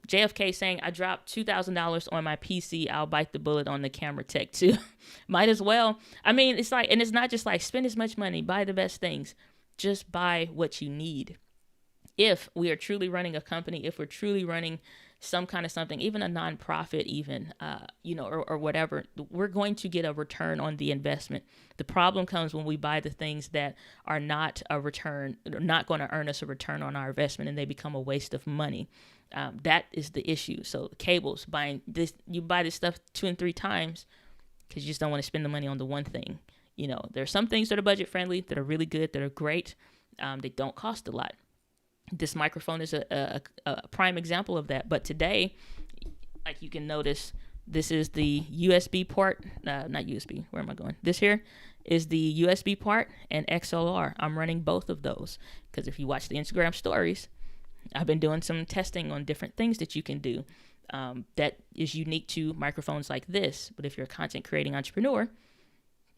JFK saying, I dropped $2,000 on my PC. I'll bite the bullet on the camera tech too. Might as well. I mean, it's like, and it's not just like spend as much money, buy the best things. Just buy what you need. If we are truly running a company, if we're truly running some kind of something, even a nonprofit, even, or whatever, we're going to get a return on the investment. The problem comes when we buy the things that are not a return, not going to earn us a return on our investment, and they become a waste of money. That is the issue. So cables, buying this, you buy this stuff 2 and 3 times because you just don't want to spend the money on the one thing. There are some things that are budget friendly, that are really good, that are great. They don't cost a lot. This microphone is a prime example of that. But today, like you can notice, This is the USB port, not USB, where am I going? This here is the USB part and XLR. I'm running both of those because if you watch the Instagram stories, I've been doing some testing on different things that you can do that is unique to microphones like this. But if you're a content creating entrepreneur,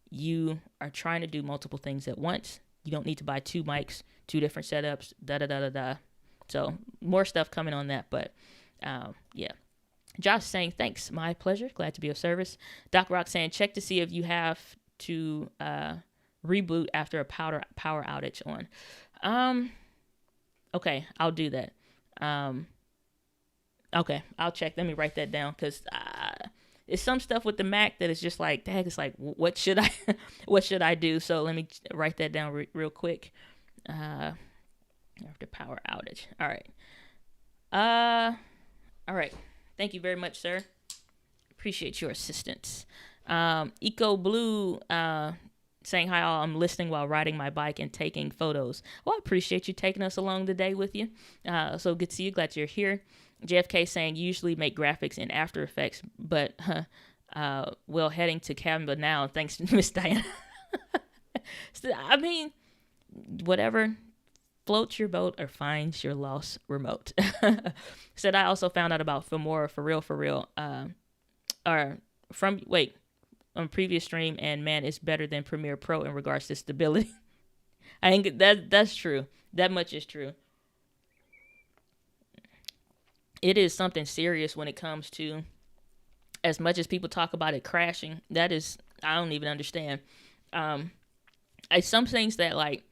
you are trying to do multiple things at once. You don't need to buy 2 mics, 2 different setups, da-da-da-da-da. So more stuff coming on that, but yeah. Josh saying, thanks, my pleasure. Glad to be of service. Doc Rock saying, check to see if you have to reboot after a power outage on. Okay, I'll do that. Okay, I'll check. Let me write that down because it's some stuff with the Mac that is just like, dang, it's like, what should I do? So let me write that down real quick. After power outage. All right. Thank you very much, sir. Appreciate your assistance. Eco Blue saying, hi all, I'm listening while riding my bike and taking photos. Well, I appreciate you taking us along the day with you. So good to see you. Glad you're here. JFK saying, usually make graphics in After Effects, but well, heading to Canva now. Thanks, Miss Diana. So, I mean, whatever floats your boat or finds your lost remote. Said I also found out about Filmora for real, or from on previous stream, and man, it's better than Premiere Pro in regards to stability. I think that's true. That much is true. It is something serious when it comes to, as much as people talk about it crashing, that is, I don't even understand. Some things that like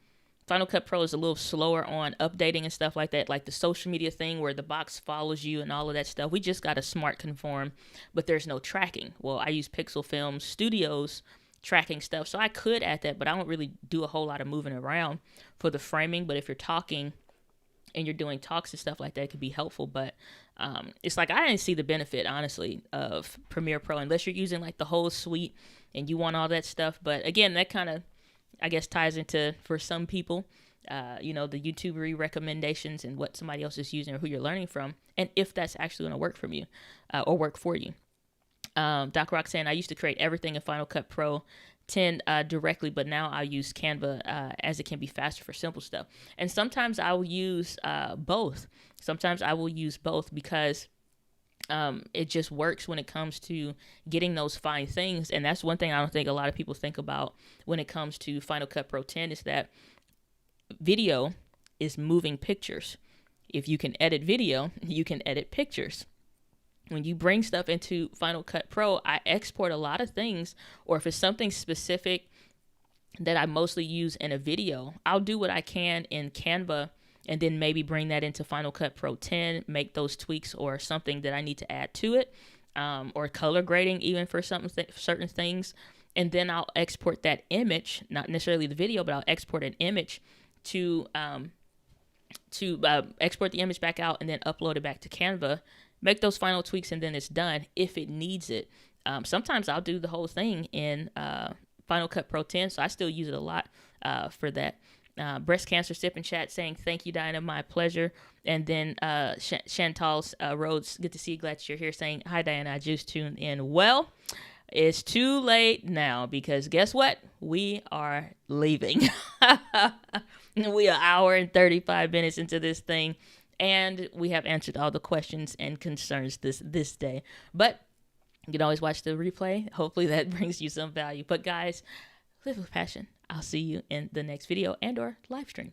Final Cut Pro is a little slower on updating and stuff like that, like the social media thing where the box follows you and all of that stuff. We just got a smart conform, but there's no tracking. Well, I use Pixel Film Studios tracking stuff, so I could add that, but I don't really do a whole lot of moving around for the framing. But if you're talking and you're doing talks and stuff like that, it could be helpful. But it's like I didn't see the benefit, honestly, of Premiere Pro unless you're using like the whole suite and you want all that stuff. But again, that kind of, I guess, ties into, for some people, the YouTuber recommendations and what somebody else is using or who you're learning from, and if that's actually going to work from you or work for you. Doc Rock saying, I used to create everything in Final Cut Pro 10 directly, but now I use Canva as it can be faster for simple stuff. And sometimes I will use both. Sometimes I will use both because it just works when it comes to getting those fine things. And that's one thing I don't think a lot of people think about when it comes to Final Cut Pro 10 is that video is moving pictures. If you can edit video, you can edit pictures. When you bring stuff into Final Cut Pro, I export a lot of things, or if it's something specific that I mostly use in a video, I'll do what I can in Canva and then maybe bring that into Final Cut Pro 10, make those tweaks or something that I need to add to it, or color grading even for certain things. And then I'll export that image, not necessarily the video, but I'll export an image to export the image back out and then upload it back to Canva, make those final tweaks, and then it's done if it needs it. Sometimes I'll do the whole thing in Final Cut Pro 10, so I still use it a lot for that. Breast Cancer Sip in chat saying, thank you, Diana, my pleasure. And then Chantal's Rhodes, good to see you, glad you're here, saying, hi, Diana, I just tuned in. Well, it's too late now because guess what? We are leaving. We are an hour and 35 minutes into this thing, and we have answered all the questions and concerns this day. But you can always watch the replay. Hopefully that brings you some value. But guys, live with passion. I'll see you in the next video and or live stream.